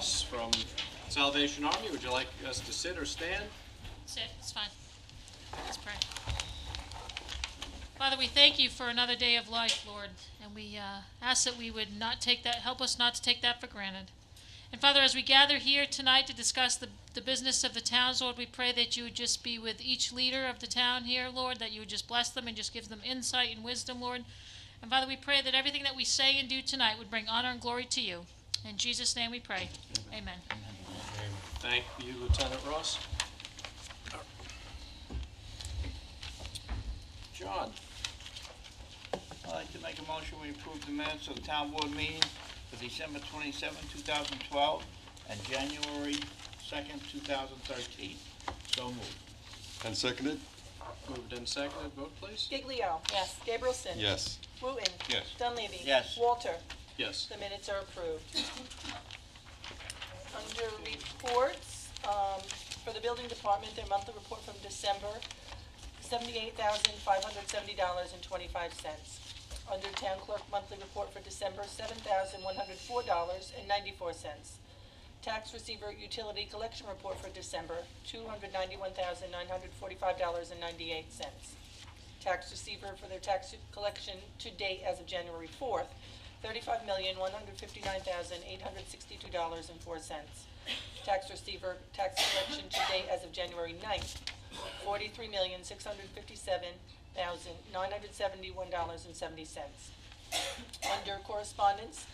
Ross from Salvation Army. Would you like us to sit or stand? Sit, it's fine. Let's pray. Father, we thank you for another day of life, Lord, and we ask that we would not take that, help us not to take that for granted. And Father, as we gather here tonight to discuss the business of the towns, Lord, we pray that you would just be with each leader of the town here, Lord, that you would just bless them and just give them insight and wisdom, Lord. And Father, we pray that everything that we say and do tonight would bring honor and glory to you. In Jesus' name we pray. Amen. Thank you, Lieutenant Ross. John. I'd like to make a motion we approve the minutes of the town board meeting for December 27, 2012 and January 2nd, 2013. So moved. And seconded? Moved and seconded. Vote, please. Giglio. Yes. Gabrielson. Yes. Wooten. Yes. Dunleavy. Yes. Walter. Yes. The minutes are approved. Under reports, for the building department, their monthly report from December, $78,570.25. Under town clerk monthly report for December, $7,104.94. Tax receiver utility collection report for December, $291,945.98. Tax receiver for their tax collection to date as of January 4th, $35,159,862.04. Tax receiver tax collection to date as of January 9th, $43,657,971.70. Under correspondence,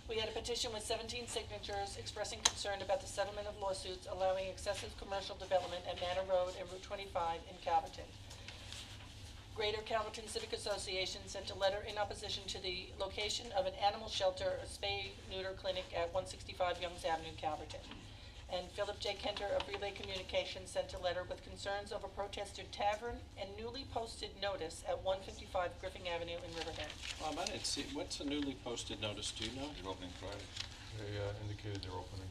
we had a petition with 17 signatures expressing concern about the settlement of lawsuits allowing excessive commercial development at Manor Road and Route 25 in Calverton. Greater Calverton Civic Association sent a letter in opposition to the location of an animal shelter, a spay-neuter clinic at 165 Youngs Avenue, Calverton. And Philip J. Kenter of Relay Communications sent a letter with concerns over protested tavern and newly posted notice at 155 Griffin Avenue in Riverhead. I didn't see. What's a newly posted notice? Do you know? They're opening Friday. They indicated they're opening.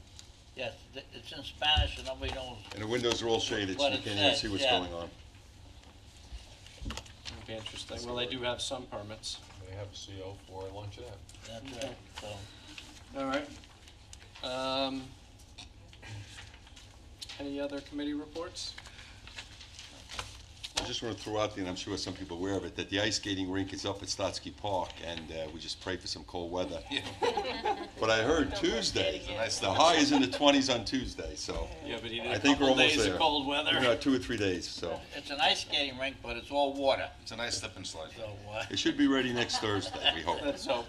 Yes, it's in Spanish and nobody knows. And the windows are all shaded, so What you it can't even says, see what's yeah. going on. That'd be interesting. Well, they do have some permits. They have a CO for a luncheonette. That's right, so. All right. Any other committee reports? I just want to throw out there, and I'm sure some people are aware of it, that the ice skating rink is up at Stotsky Park, and we just pray for some cold weather. But I heard Tuesday, the high is in the 20s on Tuesday, so Yeah, but you need I a think we're couple almost days there. of cold weather. You know, 2 or 3 days, so It's an ice skating rink, but it's all water. it's a nice slip and slide. So, It should be ready next Thursday, we hope. Let's hope.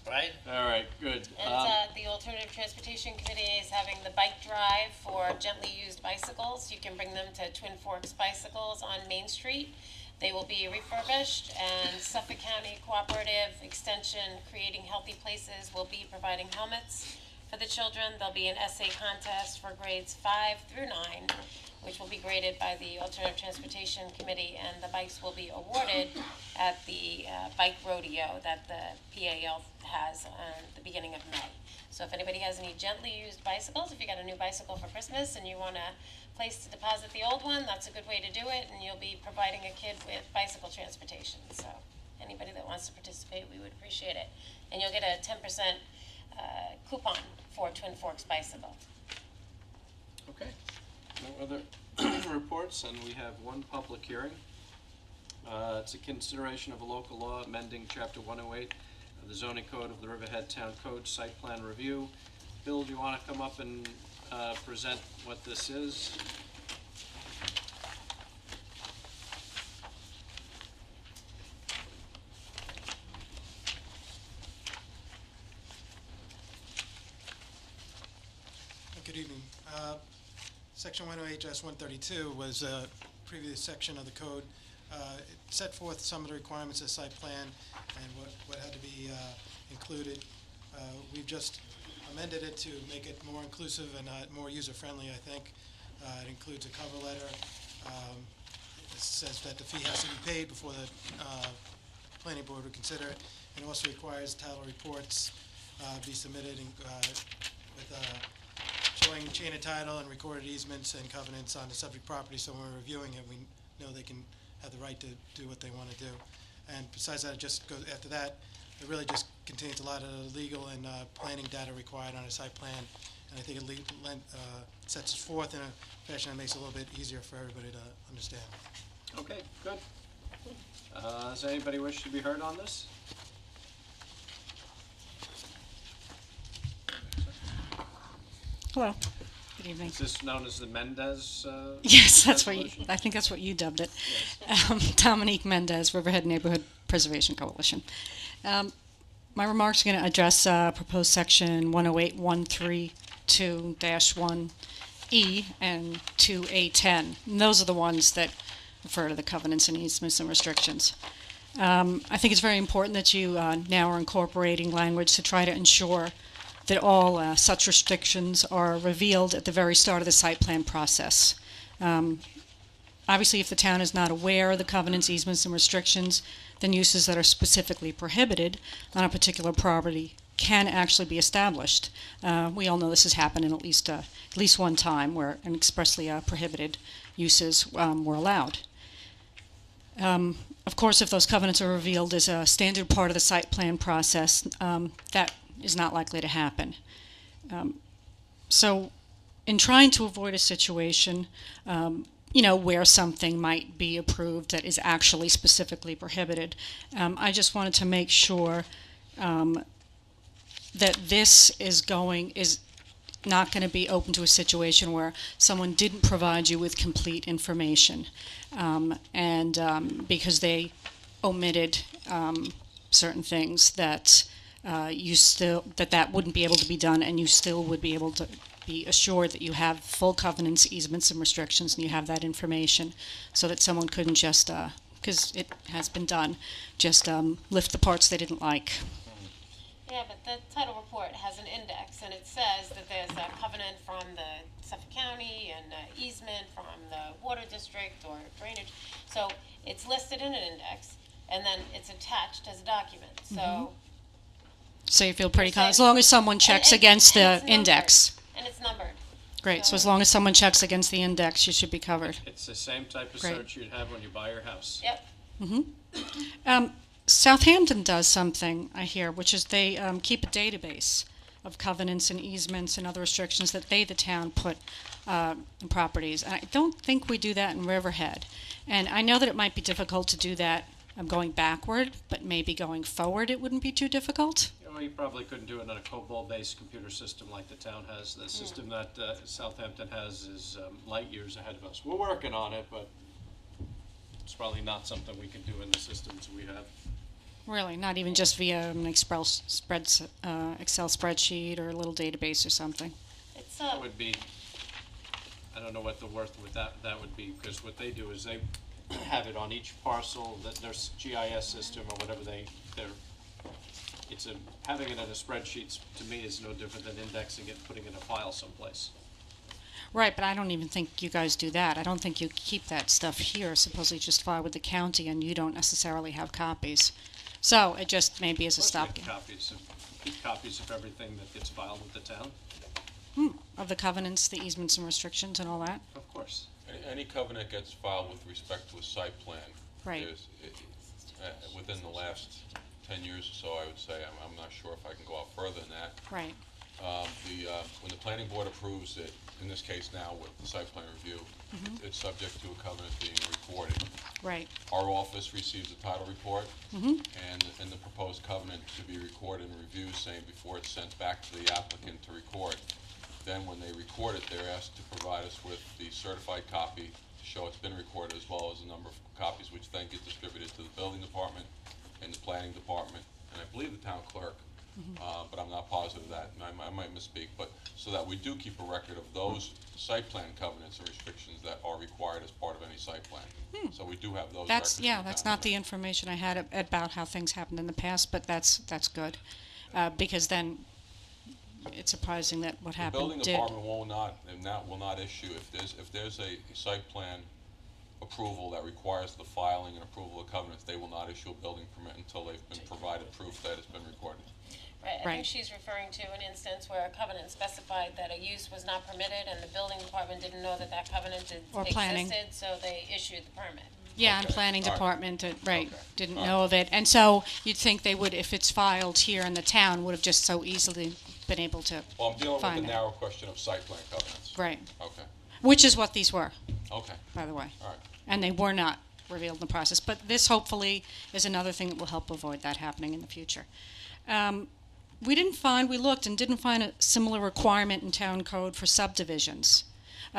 right? All right, good. And the Alternative Transportation Committee is having the bike drive for gently used bicycles. You can bring them to Twin Forks Bicycles on Main Street. They will be refurbished, and Suffolk County Cooperative Extension Creating Healthy Places will be providing helmets for the children. There'll be an essay contest for grades 5 through 9, which will be graded by the Alternative Transportation Committee, and the bikes will be awarded at the bike rodeo that the PAL has on the beginning of May. So if anybody has any gently used bicycles, if you got a new bicycle for Christmas and you want a place to deposit the old one, that's a good way to do it, and you'll be providing a kid with bicycle transportation. So anybody that wants to participate, we would appreciate it. And you'll get a 10% coupon for Twin Forks Bicycle. Okay. No other reports, and we have one public hearing. It's a consideration of a local law amending Chapter 108 of the zoning code of the Riverhead Town Code site plan review. Bill, do you want to come up and present what this is? Good evening. Section 108-132 was a previous section of the code. It set forth some of the requirements of the site plan and what had to be included. We've just amended it to make it more inclusive and more user-friendly, I think. It includes a cover letter. It says that the fee has to be paid before the planning board would consider it, and also requires title reports be submitted with showing chain of title and recorded easements and covenants on the subject property, so when we're reviewing it, we know they can have the right to do what they want to do. And besides that, it just goes after that. It really just contains a lot of legal and planning data required on a site plan, and I think it sets it forth in a fashion that makes it a little bit easier for everybody to understand. Okay, good. Does anybody wish to be heard on this? Hello. Good evening. Is this known as the Mendez? Yes, that's what you, resolution? I think that's what you dubbed it. Yes. Dominique Mendez, Riverhead Neighborhood Preservation Coalition. My remarks are going to address proposed section 108.132-1E and 2A10. And those are the ones that refer to the covenants and easements and restrictions. I think it's very important that you now are incorporating language to try to ensure that all such restrictions are revealed at the very start of the site plan process. Obviously, if the town is not aware of the covenants, easements, and restrictions, then uses that are specifically prohibited on a particular property can actually be established. We all know this has happened in at least one time where an expressly prohibited uses were allowed. Of course, if those covenants are revealed as a standard part of the site plan process, that is not likely to happen. So in trying to avoid a situation, where something might be approved that is actually specifically prohibited, I just wanted to make sure that this is not going to be open to a situation where someone didn't provide you with complete information, and because they omitted certain things that that wouldn't be able to be done, and you still would be able to be assured that you have full covenants, easements, and restrictions, and you have that information, so that someone couldn't just, because it has been done, just lift the parts they didn't like. Yeah, but the title report has an index, and it says that there's a covenant from the Suffolk County and easement from the water district or drainage. So it's listed in an index, and then it's attached as a document. So you feel pretty You're saying- as long as someone checks against and the it's numbered, index. And it's numbered. Great. So as long as someone checks against the index, you should be covered. It's the same type of Great. search you'd have when you buy your house. Yep. Southampton does something, I hear, which is they keep a database of covenants and easements and other restrictions that they, the town, put in properties. And I don't think we do that in Riverhead. And I know that it might be difficult to do that going backward, but maybe going forward it wouldn't be too difficult. You probably couldn't do it on a COBOL-based computer system like the town has. The system that Southampton has is light years ahead of us. We're working on it, but it's probably not something we can do in the systems we have. Really, not even just via an Excel spreadsheet or a little database or something. It's That would be, I don't know what the worth with that would be, because what they do is they have it on each parcel, that their GIS system or whatever having it in a spreadsheet to me is no different than indexing it, putting it in a file someplace. Right, but I don't even think you guys do that. I don't think you keep that stuff here. Supposedly just file with the county, and you don't necessarily have copies. So it just maybe is a Of course we stopgap. keep copies of everything that gets filed with the town, Of the covenants, the easements and restrictions and all that? of course. Any covenant gets filed with respect to a site plan. Right. Within the last 10 years or so, I would say, I'm not sure if I can go out further than that. Right. When the planning board approves it, in this case now with the site plan review, it's subject to a covenant being recorded. Right. Our office receives a title report and the proposed covenant to be recorded and reviewed, same before it's sent back to the applicant to record. Then when they record it, they're asked to provide us with the certified copy to show it's been recorded, as well as a number of copies which then get distributed to the building department and the planning department, and I believe the town clerk, but I'm not positive of that, and I might misspeak, but so that we do keep a record of those site plan covenants and restrictions that are required as part of any site plan. So we do have those records. That's not the information I had about how things happened in the past, but that's good. Because then it's surprising that what The happened building did. department will not issue, if there's a site plan approval that requires the filing and approval of covenants, they will not issue a building permit until they've been provided proof that it's been recorded. Right, I Right. think she's referring to an instance where a covenant specified that a use was not permitted, and the building department didn't know that that covenant Or planning. existed, so they issued the permit. Yeah, and Okay. planning All right. department, right, Okay. didn't All right. know of it. And so you'd think they would, if it's filed here in the town, would have just so easily been able to, Well, I'm dealing with Fine. the narrow question of site plan covenants. right. Okay, Which is what these were, okay, by the way. all right. And they were not revealed in the process. But this hopefully is another thing that will help avoid that happening in the future. We looked and didn't find a similar requirement in town code for subdivisions.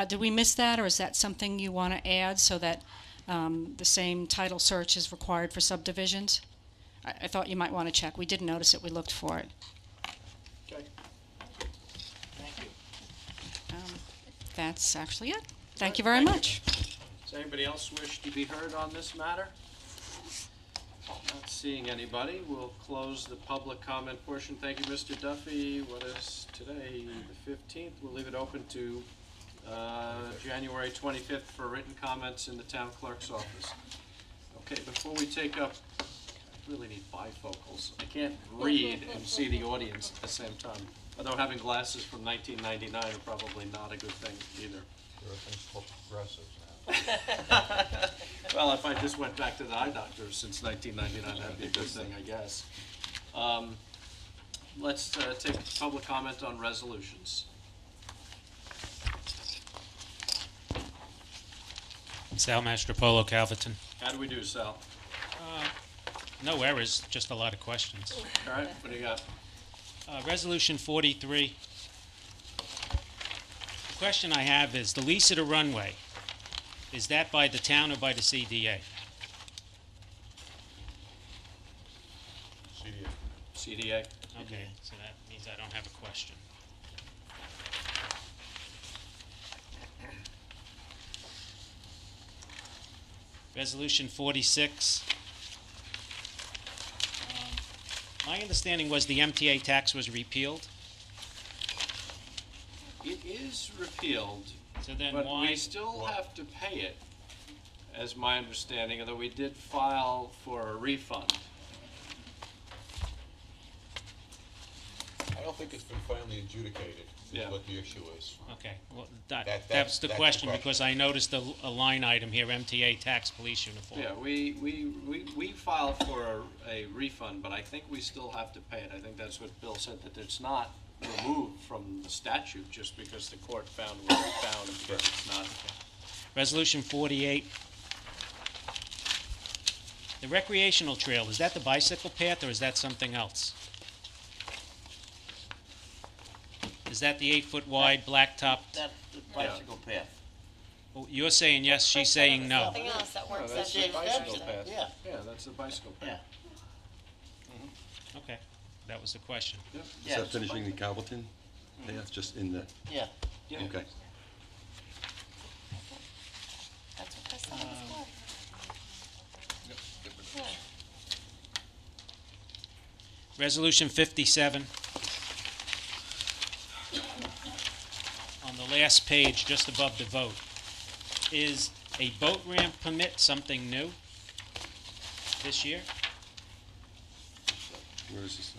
Did we miss that, or is that something you want to add so that the same title search is required for subdivisions? I thought you might want to check. We didn't notice it. We looked for it. Okay. Thank you. That's actually it. Thank you very much. Does anybody else wish to be heard on this matter? Not seeing anybody, we'll close the public comment portion. Thank you, Mr. Duffy. What is today, the 15th? We'll leave it open to January 25th for written comments in the town clerk's office. Okay, before we take up, I really need bifocals. I can't read and see the audience at the same time. Although having glasses from 1999 are probably not a good thing either. There are things called progressives now. Well, if I just went back to the eye doctor since 1999, that'd be a good thing, I guess. Let's take public comment on resolutions. Sal Mastropolo, Calverton. How do we do, Sal? No errors, just a lot of questions. All right, what do you got? Resolution 43. The question I have is, the lease of the runway, is that by the town or by the CDA? CDA. CDA? Okay, so that means I don't have a question. Resolution 46. My understanding was the MTA tax was repealed, It is repealed, so then but why? we still have to pay it, as my understanding, although we did file for a refund. I don't think it's been finally adjudicated, Yeah. is what the issue is. Okay, well, That's that's the the question, question. because I noticed a line item here, MTA tax police uniform. Yeah, we filed for a refund, but I think we still have to pay it. I think that's what Bill said, that it's not removed from the statute just because the court found what it found, but it's not. Resolution 48. The recreational trail, is that the bicycle path or is that something else? Is that the 8-foot wide blacktop? That's the bicycle path. Oh, you're saying yes, she's saying no. Something else that No, works. that's the the bicycle extension. path. Yeah. Yeah, that's the bicycle path. Okay, that was the question. Yep. Is Yeah, that it's finishing the Calverton? Yeah, it's just in the, Yeah. Yeah. okay. That's what this thing is for. Yeah. Resolution 57. On the last page, just above the vote, is a boat ramp permit something new this year? Where is this?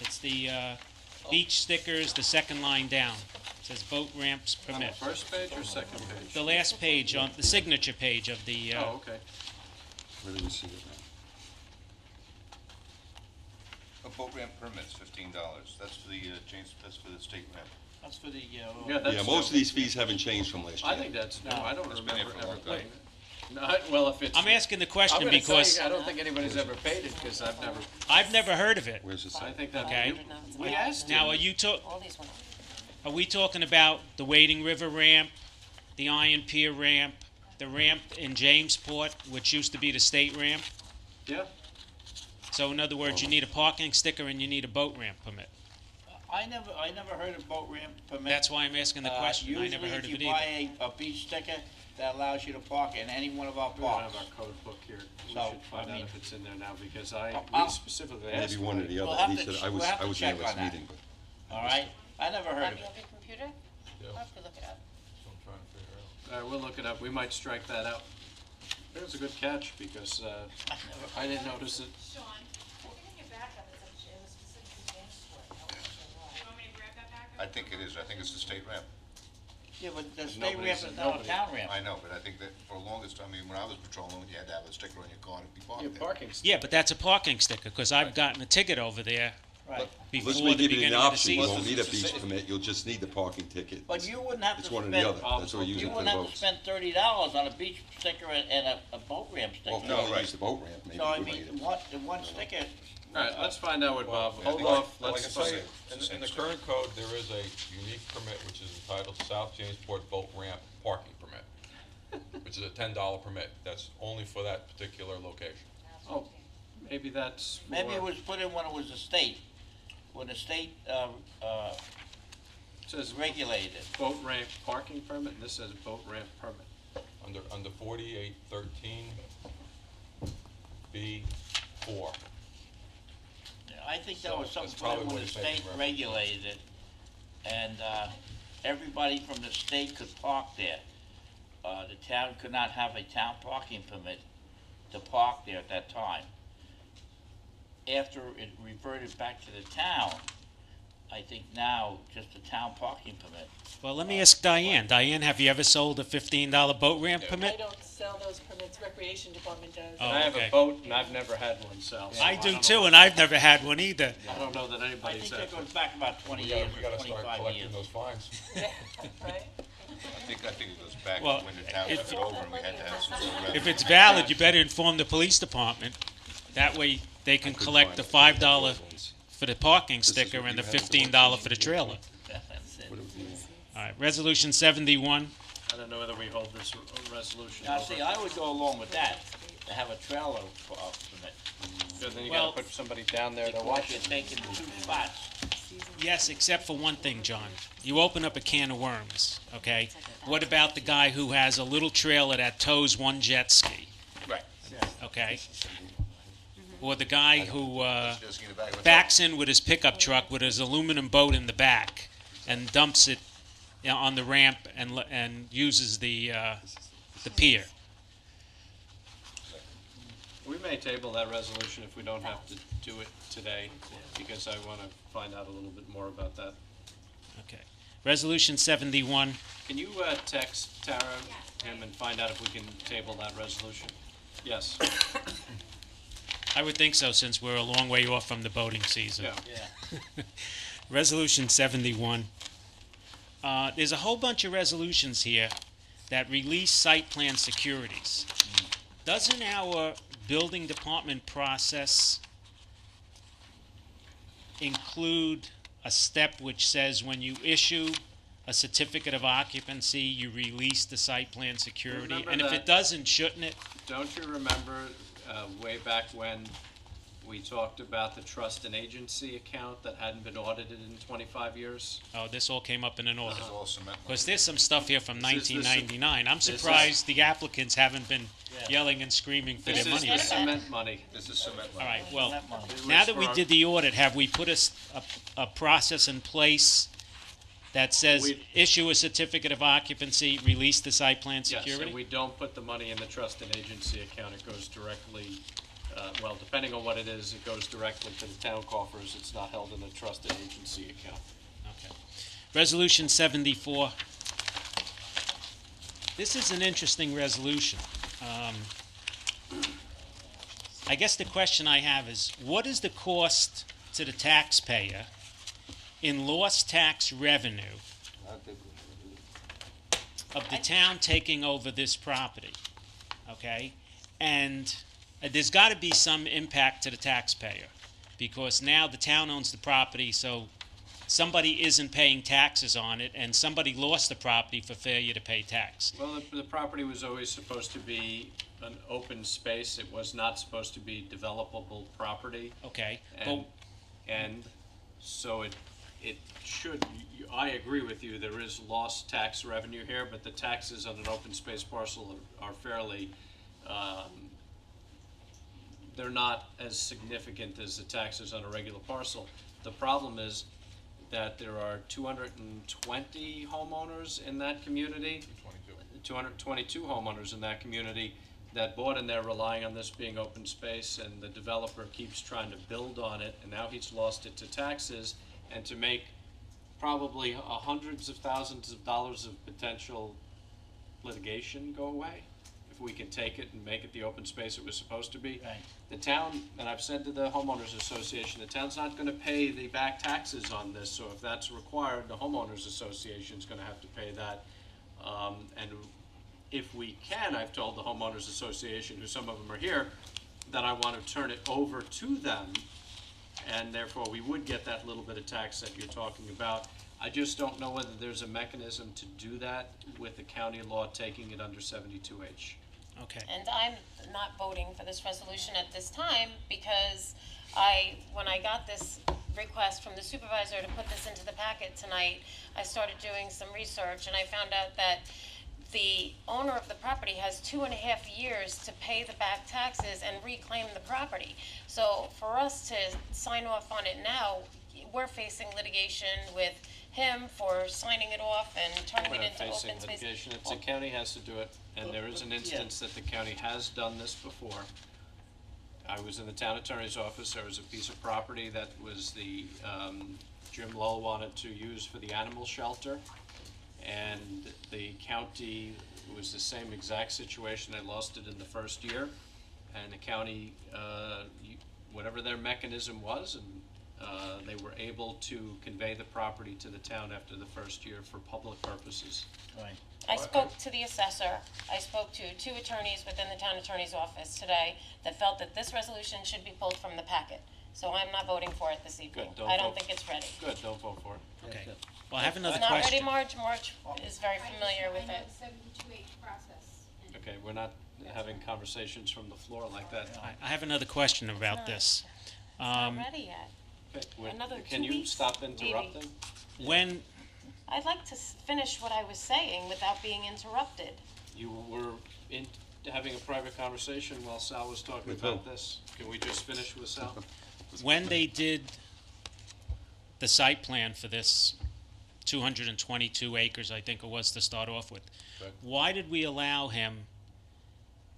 It's the beach stickers, the second line down. It says boat ramps On the permit. first page or second page? The last page, on the signature page of the, Oh, okay. Where do we see it? A boat ramp permit's $15. That's for the that's for the state ramp. That's for the, Yeah, Yeah, that's most of these fees haven't changed from last year. I think that's new. I don't It's been there remember for a ever long time. paying it. No, well, if it's. I'm asking the I'm question gonna because say, I don't think anybody's ever paid it, because I've never heard of it. Where's this? I think that, Okay. we asked Now, him. All these ones. are we talking about the Wading River ramp, the Iron Pier ramp, the ramp in Jamesport, which used to be the state ramp? Yeah, So in other words, you need a parking sticker and you need a boat ramp permit. I never heard of boat ramp permit. That's why I'm asking the question. I never heard of it Usually, either. if you buy a beach sticker, that allows you to park in any one of our we don't have parks. our code book here. We So, should find I out mean- if it's in there now, because we I'll- specifically asked. Maybe one or the We'll other. have He to said, ch- I was we'll have to in check the last on that. meeting, but. All right? I never heard Copy of of it. your computer? I'll have to look it up. So I'm trying to figure out. All right, we'll look it up. We might strike that out. It was a good catch, because I didn't notice it. Sean, in your backup, it was specifically Jamesport. I think it is. I think it's the state ramp. Yeah, but the state Nobody ramp said is now a nobody. town ramp. I know, but I think that for the longest time, I mean, when I was patrolling, you had to have a sticker on your car to be parked Your there. parking sticker. Yeah, but that's a parking sticker, because I've gotten a ticket over there Right. before Unless we the give you beginning the of the option, you season. won't need a It's the beach same. permit, you'll just need the parking ticket. But you wouldn't have to It's one or spend, the other, that's what we use you it for wouldn't the have to boats. spend $30 on a beach sticker and a boat ramp Well, if sticker. you only right. use the boat ramp, maybe So I you would mean, need it. one sticker, All right, let's find out what Bob, Well, hold like- off, Like I let's say, find. in the current code, there is a unique permit which is entitled South Jamesport Boat Ramp Parking Permit, which is a $10 permit. That's only for that particular location. Oh, maybe that's maybe it for- was put in when it was a state, when the state, it says regulated it. boat ramp parking permit, and this says boat ramp permit. Under 4813 B4. I think that So was something that's put in probably when what the he's making state reference to. regulated it, and, everybody from the state could park there. The town could not have a town parking permit to park there at that time. After it reverted back to the town, I think now just a town parking permit. Well, let me ask Diane. Diane, have you ever sold a $15 boat ramp I permit? don't sell those permits, Recreation Department does. Oh, I have okay. a boat, and I've never had one, Sal. so I do don't too, know- and I've never had one either. I don't know that I anybody's think had that one. goes back about 20 We years gotta or start 25 collecting years. those fines. Right? I think it goes back Well, when the town if- took it over and we had to have some sort of revenue. If it's valid, you better inform the police department. That way, they can collect the $5 for the parking This is sticker what and the you had to $15 for the trailer. That's it. All right, Resolution 71. I don't know whether we hold this resolution Now, over. see, I would go along with that, to have a trailer permit, So then you Well- gotta put somebody down there to because watch you're it. taking two spots. Yes, except for one thing, John. You open up a can of worms, okay? What about the guy who has a little trailer that tows one jet ski, Right. okay? Or the guy who Just get it back. What's backs in with his pickup truck with his aluminum boat in the back and dumps it, you know, on the ramp and uses the pier. We may table that resolution if we don't have to do it today, because I wanna find out a little bit more about that. Okay. Resolution 71. Can you, text Tara, him, and find out if we can table that resolution? Yes, I would think so, since we're a long way off from the boating season. yeah. Yeah. Resolution 71. There's a whole bunch of resolutions here that release site plan securities. Doesn't our building department process include a step which says when you issue a certificate of occupancy, you release the site plan security? Remember And if that. it doesn't, shouldn't it? Don't you remember, way back when we talked about the trust and agency account that hadn't been audited in 25 years? Oh, this all came up in an audit. This is all cement. Because there's some stuff here from This is- 1999. I'm this is- surprised the applicants haven't been Yeah. yelling and screaming for This their is money the back. cement money. This is cement. All right, well, That money. It now was that we for- did the audit, have we put a process in place that says We- issue a certificate of occupancy, release the site plan Yes, security? and we don't put the money in the trust and agency account. It goes directly, well, depending on what it is, it goes directly to the town coffers. It's not held in the trust and agency account. Okay. Resolution 74. This is an interesting resolution. I guess the question I have is, what is the cost to the taxpayer in lost tax revenue of the town taking over this property? Okay? And there's got to be some impact to the taxpayer, because now the town owns the property, so somebody isn't paying taxes on it, and somebody lost the property for failure to pay tax. Well, the property was always supposed to be an open space. It was not supposed to be developable property. Okay, And, and so it should, I agree with you, there is lost tax revenue here, but the taxes on an open space parcel are fairly, they're not as significant as the taxes on a regular parcel. The problem is that there are 220 homeowners in that community. 222 homeowners in that community that bought in there relying on this being open space, and the developer keeps trying to build on it, and now he's lost it to taxes. And to make probably hundreds of thousands of dollars of potential litigation go away if we can take it and make it the open space it was supposed to be. Right. The town, and I've said to the homeowners association, the town's not gonna pay the back taxes on this, so if that's required, the homeowners association's gonna have to pay that. And if we can, I've told the homeowners association, who some of them are here, that I wanna turn it over to them, and therefore we would get that little bit of tax that you're talking about. I just don't know whether there's a mechanism to do that with the county law taking it under 72H. Okay. And I'm not voting for this resolution at this time because when I got this request from the supervisor to put this into the packet tonight, I started doing some research and I found out that the owner of the property has 2.5 years to pay the back taxes and reclaim the property. So for us to sign off on it now, we're facing litigation with him for signing it off and turning We're it not into facing open space. litigation, it's the county has to do it, and there is an instance that the county has done this before. I was in the town attorney's office, there was a piece of property that was Jim Lowell wanted to use for the animal shelter, and the county, it was the same exact situation, they lost it in the first year, and the county, whatever their mechanism was, and they were able to convey the property to the town after the first year for public purposes. Right. I spoke to the assessor, I spoke to 2 attorneys within the town attorney's office today that felt that this resolution should be pulled from the packet. So I'm not voting for it this evening. Good, don't I don't vote. think it's ready. Good, don't vote for it. Okay. Well, I have another It's not ready, question. Marge. Marge is very familiar with it. I know the 72H process. Okay, we're not having conversations from the floor like that. I have another question about not. this. It's not ready yet. Okay, Another can 2 you weeks, stop maybe. interrupting? When, I'd like to finish what I was saying without being interrupted. You were having a private conversation while Sal was talking With about who? this. Can we just finish with Sal? when they did the site plan for this 222 acres, I think it was to start off with, Right. why did we allow him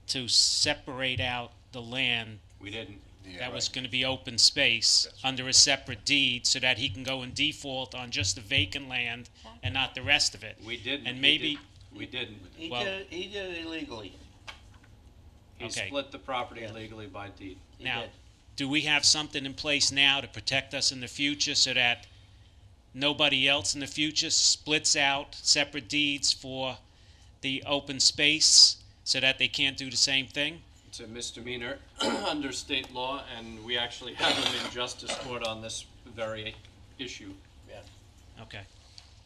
to separate out the land We didn't. Yeah, that was right. going to be open space That's- under a separate deed so that he can go in default on just the vacant land and not the rest of it? We didn't. And He maybe, did- We didn't. He Well- did it illegally. He Okay. split the property Yeah. legally by deed. He now, did. do we have something in place now to protect us in the future so that nobody else in the future splits out separate deeds for the open space so that they can't do the same thing? It's a misdemeanor under state law, and we actually have him in justice court on this very issue. Okay.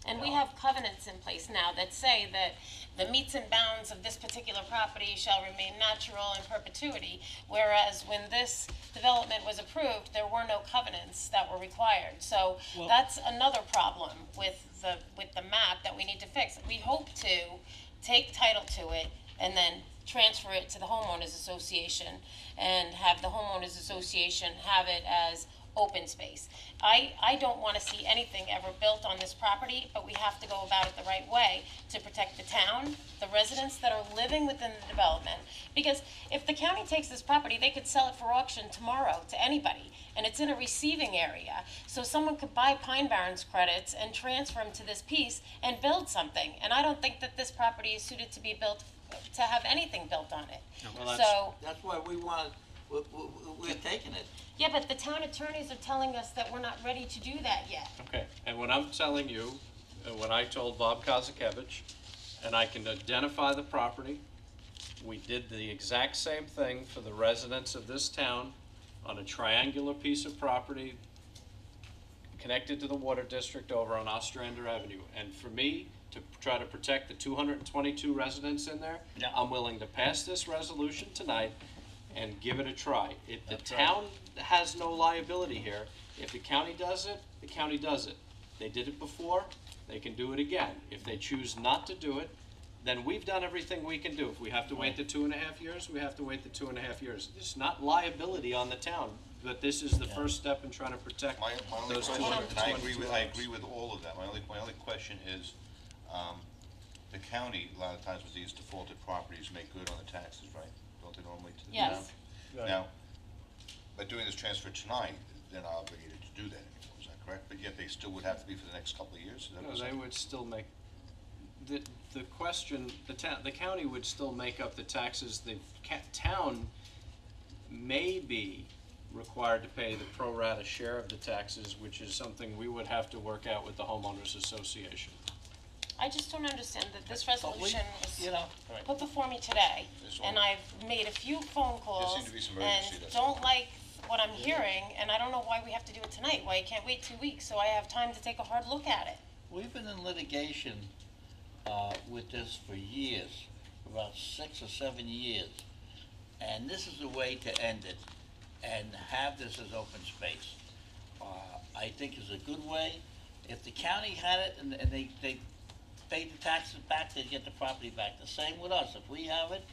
And we have covenants in place now that say that the metes and bounds of this particular property shall remain natural in perpetuity, whereas when this development was approved, there were no covenants that were required. So Well- that's another problem with the map that we need to fix. We hope to take title to it and then transfer it to the homeowners association and have the homeowners association have it as open space. I don't want to see anything ever built on this property, but we have to go about it the right way to protect the town, the residents that are living within the development. Because if the county takes this property, they could sell it for auction tomorrow to anybody, and it's in a receiving area. So someone could buy Pine Barrens credits and transfer them to this piece and build something. And I don't think that this property is suited to be built, to have anything built on it. Well, that's- So, That's why we're taking it. yeah, but the town attorneys are telling us that we're not ready to do that yet. Okay, and what I'm telling you, when I told Bob Kozakevich, and I can identify the property, we did the exact same thing for the residents of this town on a triangular piece of property connected to the water district over on Ostrander Avenue. And for me, to try to protect the 222 residents in there, Yeah. I'm willing to pass this resolution tonight and give it a try. If the That's right. town has no liability here, if the county does it, the county does it. They did it before, they can do it again. If they choose not to do it, then we've done everything we can do. If we have to wait the 2.5 years, we have to wait the 2.5 years. It's not liability on the town, but this is the first step in trying to protect My only those question, and I 222 agree with all of that, my only question is, the county, a lot of times with these defaulted properties, make good on the taxes, right? Don't they normally to the town? Yes. Now, by doing this transfer tonight, they're not obligated to do that anymore, is that correct? But yet they still would have to be for the next couple of years? Is that what No, you're they saying? would still make, the question, the county would still make up the taxes. The town may be required to pay the pro rata share of the taxes, which is something we would have to work out with the homeowners association. I just don't understand that this But we, resolution was you know, put before me today, This and one. I've made a few phone calls, seemed to be some urgency, and that's don't like what I'm hearing, and I don't know why we have to do it tonight, why you can't wait 2 weeks, so I have time to take a hard look at it. we've been in litigation, with this for years, about 6 or 7 years. And this is a way to end it and have this as open space. I think is a good way. If the county had it and they paid the taxes back, they'd get the property back. The same with us. If we have it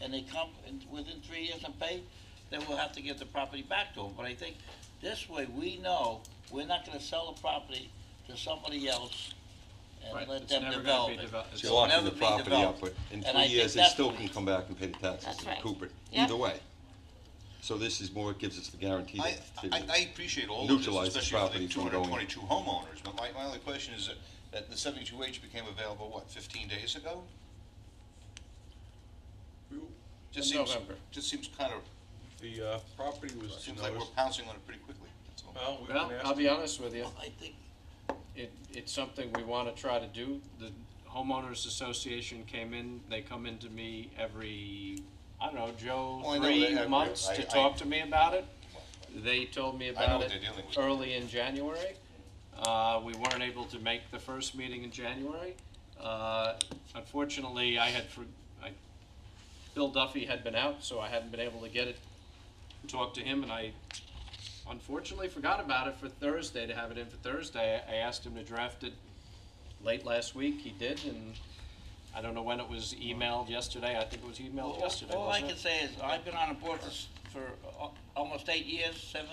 and they come within 3 years and pay, then we'll have to give the property back to them. But I think this way we know we're not gonna sell the property to somebody else Right, and let it's them never gonna develop be it. developed. So It'll you're locking never the be property up, developed. but in And 3 I years, think they still that's- can come back and pay the taxes That's and right. recoup it, Yep. either way. So this is more, gives us the guarantee I that appreciate all of this, neutralize the especially property for the from going. 222 homeowners, but my only question is that the 72H became available, what, 15 days ago? Just In seems, November. just seems kind of, The property was seems like we're pouncing on it pretty quickly, that's all. Well, we've Well, been I'll be asking, honest with you, I think it's something we wanna try to do. The homeowners association came in, they come into me every, I don't know, Joe, Well, I know 3 that- months I- to talk to me about it. They told me I know about what it they're dealing with. early in January. We weren't able to make the first meeting in January. Unfortunately, Bill Duffy had been out, so I hadn't been able to talk to him, and I unfortunately forgot about it for Thursday, to have it in for Thursday. I asked him to draft it late last week, he did, and I don't know when it was emailed yesterday. I think it was emailed yesterday, all I wasn't can it? say is, I've been on the board for almost 8 years, 7,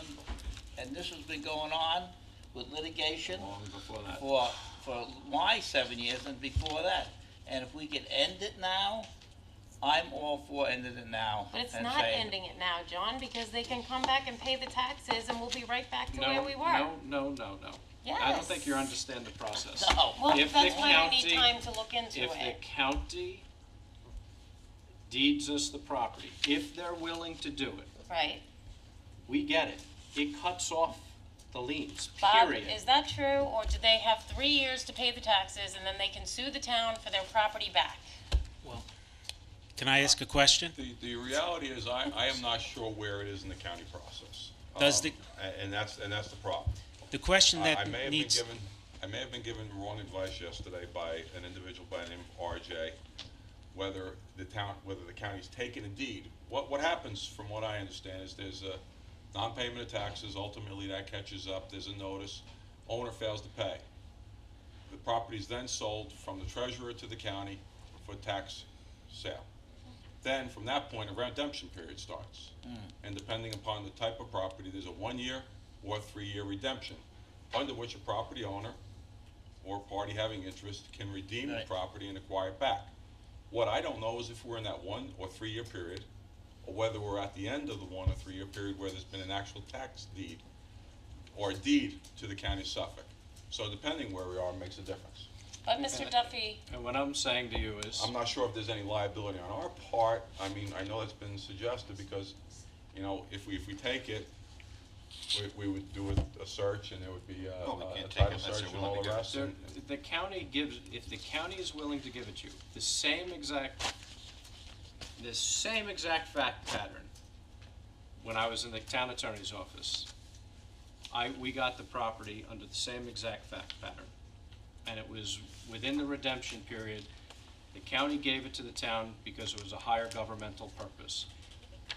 and this has been going on with litigation Long before that. for my 7 years and before that. And if we could end it now, I'm all for ending it now. But it's and not saying- ending it now, John, because they can come back and pay the taxes, and we'll be right back to where we were. No. Yes. I don't think you understand the process. No. Well, If that's the why I need county- time to look into If the it. county deeds us the property, if they're willing to do it, Right. we get it. It cuts off the liens, Bob, period. is that true, or do they have 3 years to pay the taxes, and then they can sue the town for their property back? Can I ask a question? the reality is, I am not sure where it is in the county process. Does the- And that's the problem. The question I that may have been needs, given, I may have been given wrong advice yesterday by an individual by the name of RJ, whether the county's taken a deed. What happens, from what I understand, is there's a non-payment of taxes, ultimately that catches up, there's a notice, owner fails to pay. The property is then sold from the treasurer to the county for tax sale. Then, from that point, a redemption period starts. And depending upon the type of property, there's a 1-year or 3-year redemption, under which a property owner or party having interest can redeem the Right. property and acquire it back. What I don't know is if we're in that 1 or 3-year period, or whether we're at the end of the 1 or 3-year period where there's been an actual tax deed, or a deed to the county of Suffolk. So depending where we are makes a difference. But Mr. Duffy, And what I'm saying to you is, I'm not sure if there's any liability on our part. I mean, I know it's been suggested because, if we take it, we would do a search and there would be No, we a can't take title it unless search they're and all willing the to give rest. and- the county gives, if the county is willing to give it to you, the same exact fact pattern, when I was in the town attorney's office, we got the property under the same exact fact pattern. And it was within the redemption period. The county gave it to the town because it was a higher governmental purpose.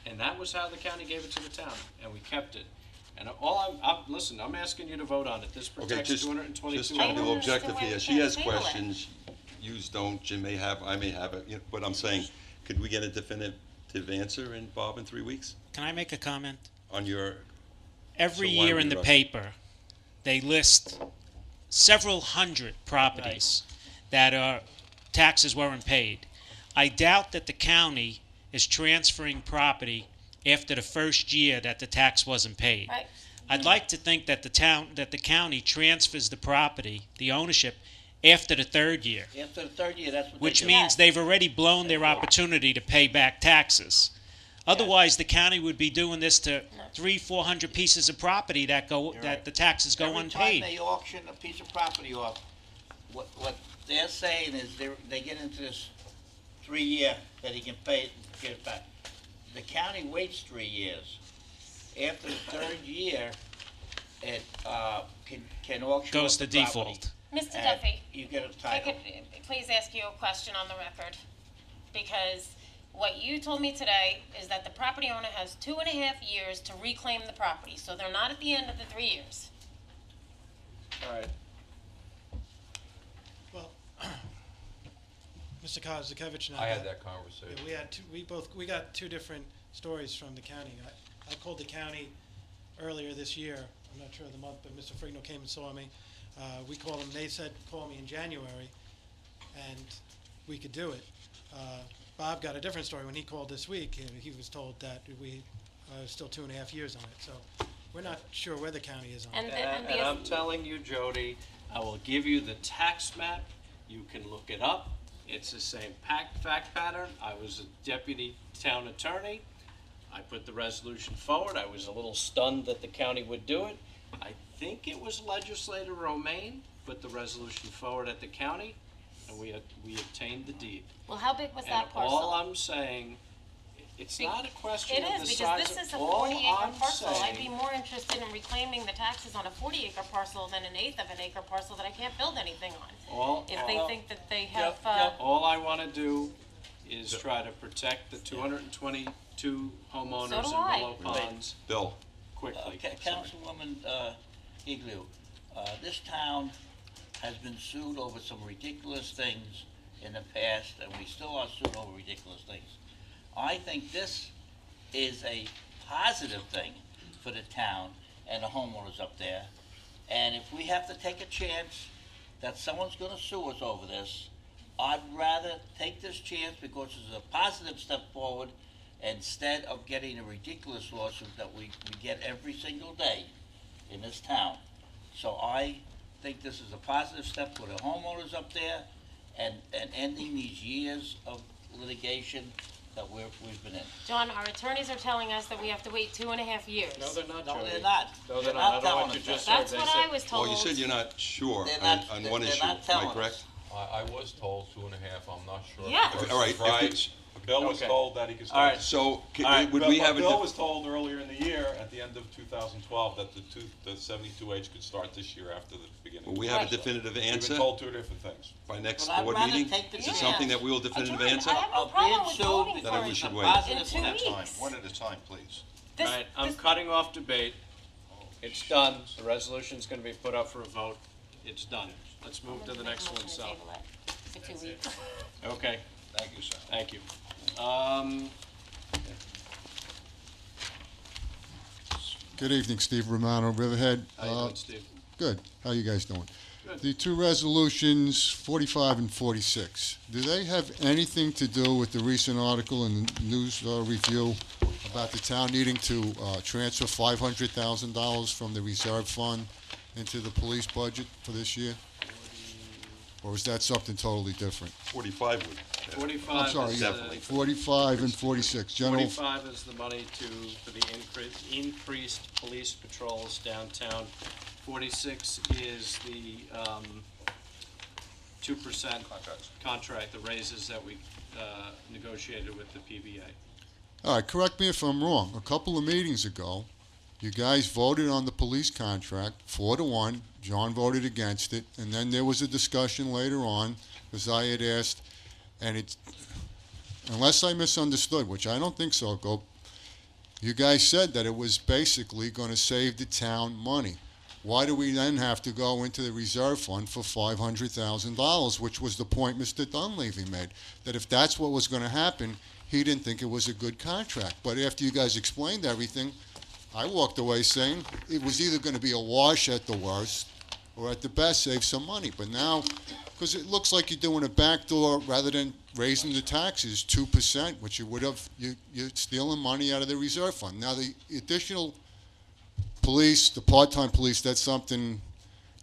And that was how the county gave it to the town, and we kept it. And listen, I'm asking you to vote on it. This Okay, protects just 222. trying to I be don't understand objective why we here. She can't has table it. questions, yous don't, Jim may have, I may have it, but I'm saying, could we get a definitive answer in, Bob, in 3 weeks? can I make a comment? On your, Every So why year we in the rush? paper, they list several hundred properties that are, taxes weren't paid. I doubt that the county is transferring property after the first year that the tax wasn't paid. right, I'd like to think that the county transfers the property, the ownership, after the third year, After the third year, that's what they do. which means they've already blown their opportunity to pay back taxes. Otherwise, the county would be doing this to 300-400 pieces of property that the taxes go Every unpaid. time they auction a piece of property off, what they're saying is they get into this 3 year that he can pay it, get it back. The county waits 3 years. After the third year, it can auction Goes off to the property. default. Mr. And Duffy, you get a if I title. could please ask you a question on the record, because what you told me today is that the property owner has 2.5 years to reclaim the property, so they're not at the end of the 3 years. All right. Well, Mr. Kozakevich and I had that conversation. yeah, we got two different stories from the county. I called the county earlier this year, I'm not sure of the month, but Mr. Frigno came and saw me. We called them, they said, call me in January, and we could do it. Bob got a different story when he called this week, and he was told that we still 2.5 years on it, so we're not sure where the county is on it. And I'm telling you, Jody, I will give you the tax map. You can look it up. It's the same fact pattern. I was a deputy town attorney. I put the resolution forward. I was a little stunned that the county would do it. I think it was legislator Romaine put the resolution forward at the county, and we obtained the deed. Well, how big was And that parcel? all I'm saying, it's not a question It of the is, size because this is a all 40-acre I'm parcel. I'd be saying- more interested in reclaiming the taxes on a 40-acre parcel than an eighth of an acre parcel that I can't build anything on. If they think that they have, All I want to do is try to protect the 222 homeowners So in do I. Willow Ponds Bill, quickly. Councilwoman Igloo, this town has been sued over some ridiculous things in the past, and we still are sued over ridiculous things. I think this is a positive thing for the town and the homeowners up there. And if we have to take a chance that someone's gonna sue us over this, I'd rather take this chance because it's a positive step forward instead of getting a ridiculous lawsuit that we get every single day in this town. So I think this is a positive step for the homeowners up there and ending these years of litigation that we've been in. John, our attorneys are telling us that we have to wait 2.5 years. No, they're not, No, Jody. they're not. No, They're they're not. I not don't know telling what you us just that. said. That's They what said- I was told. well, you said you're not sure They're on not- one they're issue, not am telling I us. correct? I was told 2.5, I'm not sure. Yeah. If All right, it's if right. it's- Bill was Okay. told that he could All right. start. So, All right, would we have a, Bill was told earlier in the year, at the end of 2012, that the 72H could start this year after the beginning. will we of have a the process. definitive We've answer been told two different things. by next But I'd board rather meeting? take the Is it chance. something that we will definitive John, answer? I have no Of problem being with sued voting Then for we it. should a wait. positive In 2 step. One at a time, weeks. one at a time, please. This- All right, I'm this- cutting off debate. It's done. The resolution's going to be put up for a vote. It's done. Let's move to the next one, Motion to so. table it for 2 weeks. Okay, Thank you, sir. thank you. Good evening, Steve Romano, Riverhead. How you doing, Steve? Good. How you guys doing? Good. The two resolutions, 45 and 46, do they have anything to do with the recent article in the News Review about the town needing to transfer $500,000 from the reserve fund into the police budget for this year? Or is that something totally different? 45 would. 45 I'm sorry, is yeah, the 45 and 46, general, 45 is the money for the increased police patrols downtown. 46 is the 2% contract, the raises that we negotiated with the PBA. all right, correct me if I'm wrong. A couple of meetings ago, you guys voted on the police contract 4-1. John voted against it, and then there was a discussion later on, because I had asked, and it's, unless I misunderstood, which I don't think so, you guys said that it was basically going to save the town money. Why do we then have to go into the reserve fund for $500,000, which was the point Mr. Dunleavy made, that if that's what was going to happen, he didn't think it was a good contract. But after you guys explained everything, I walked away saying it was either going to be a wash at the worst, or at the best, save some money. But now, because it looks like you're doing a backdoor rather than raising the taxes 2%, which you would have, you're stealing money out of the reserve fund. Now, the additional police, the part-time police, that's something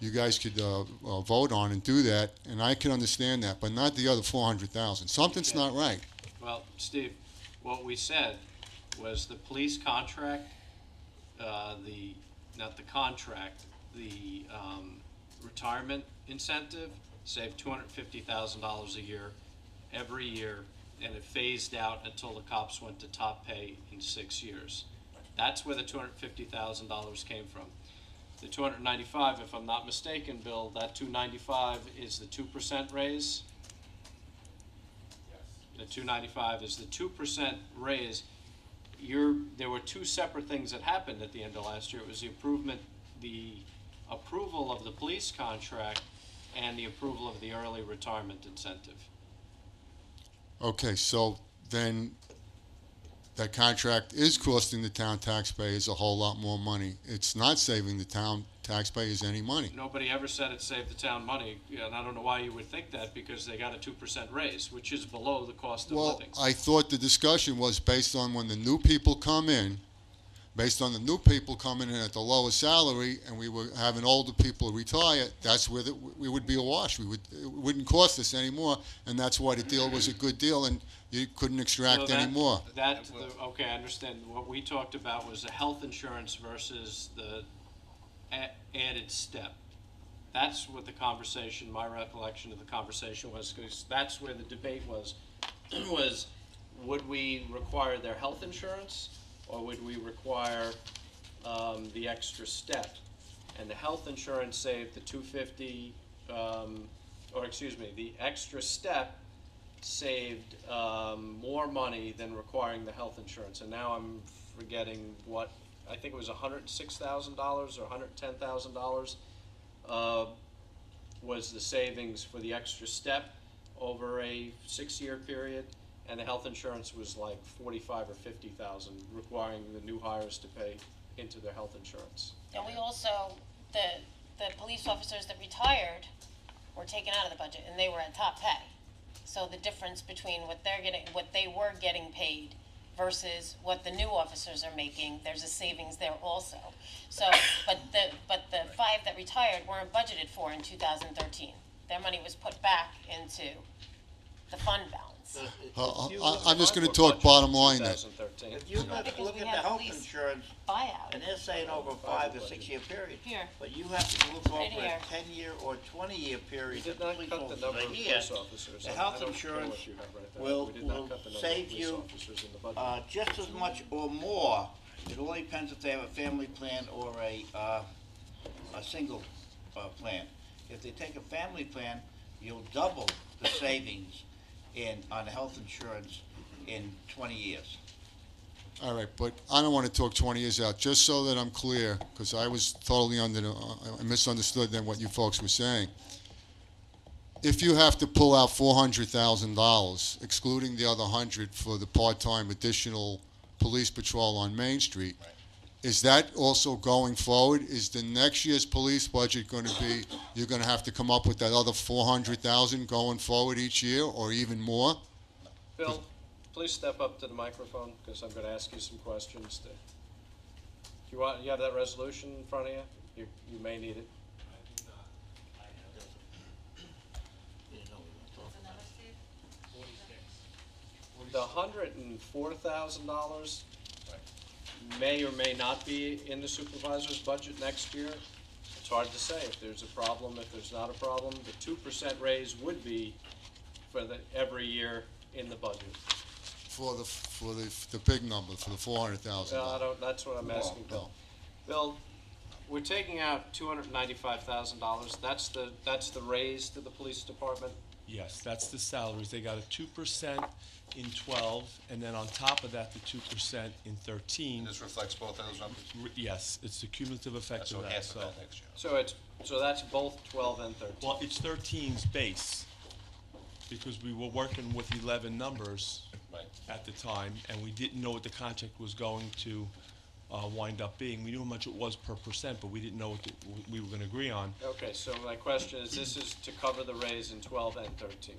you guys could vote on and do that, and I can understand that, but not the other 400,000. Something's not right. Well, Steve, what we said was the police contract, not the contract, the retirement incentive saved $250,000 a year, every year, and it phased out until the cops went to top pay in 6 years. That's where the $250,000 came from. The 295, if I'm not mistaken, Bill, that 295 is the 2% raise? The 295 is the 2% raise. There were two separate things that happened at the end of last year. It was the approval of the police contract and the approval of the early retirement incentive. Okay, so then that contract is costing the town taxpayers a whole lot more money. It's not saving the town taxpayers any money. Nobody ever said it saved the town money, and I don't know why you would think that, because they got a 2% raise, which is below the cost of Well, living. I thought the discussion was based on when the new people come in, based on the new people coming in at the lowest salary, and we were having older people retire, that's where we would be awash. It wouldn't cost us any more, and that's why the deal was a good deal, and you couldn't extract any more. Okay, I understand. What we talked about was the health insurance versus the added step. That's what the conversation, my recollection of the conversation was, because that's where the debate was, was would we require their health insurance, or would we require the extra step? And the health insurance saved the $250, the extra step saved more money than requiring the health insurance. And now I'm forgetting what, I think it was $106,000 or $110,000 was the savings for the extra step over a 6-year period. And the health insurance was like $45,000 or $50,000, requiring the new hires to pay into their health insurance. And we also, the police officers that retired were taken out of the budget, and they were at top pay. So the difference between what they were getting paid versus what the new officers are making, there's a savings there also. So, but the 5 that retired weren't budgeted for in 2013. Their money was put back into the fund balance. I'm just going to talk bottom line then. If you look at the health insurance, and they're saying over a 5 to 6 year period. Here. But you have to look over Right a here. 10-year or 20-year period. We did not cut the number of police officers. The I health don't care insurance what you have right there. will We did not cut the number of save police you officers in the budget. just as much or more. It only depends if they have a family plan or a single plan. If they take a family plan, you'll double the savings on health insurance in 20 years. All right, but I don't want to talk 20 years out, just so that I'm clear, because I was totally I misunderstood then what you folks were saying. If you have to pull out $400,000, excluding the other 100 for the part-time additional police patrol on Main Street, is that also going forward? Is the next year's police budget going to be, you're going to have to come up with that other 400,000 going forward each year, or even more? Bill, please step up to the microphone, because I'm going to ask you some questions. You have that resolution in front of you? You may need it. The $104,000 may or may not be in the supervisor's budget next year. It's hard to say if there's a problem, if there's not a problem. The 2% raise would be for every year in the budget. For the big number, for the 400,000. That's what I'm asking, Bill. Bill, we're taking out $295,000. That's the raise to the police department. Yes, that's the salaries. They got a 2% in 12, and then on top of that, the 2% in 13. And this reflects both of those numbers? Yes, it's the cumulative effect So of that. half of that next year. So that's both 12 and 13. Well, it's 13's base, because we were working with 11 numbers at the time, and we didn't know what the contract was going to wind up being. We knew how much it was per percent, but we didn't know what we were going to agree on. Okay, so my question is, this is to cover the raise in 12 and 13.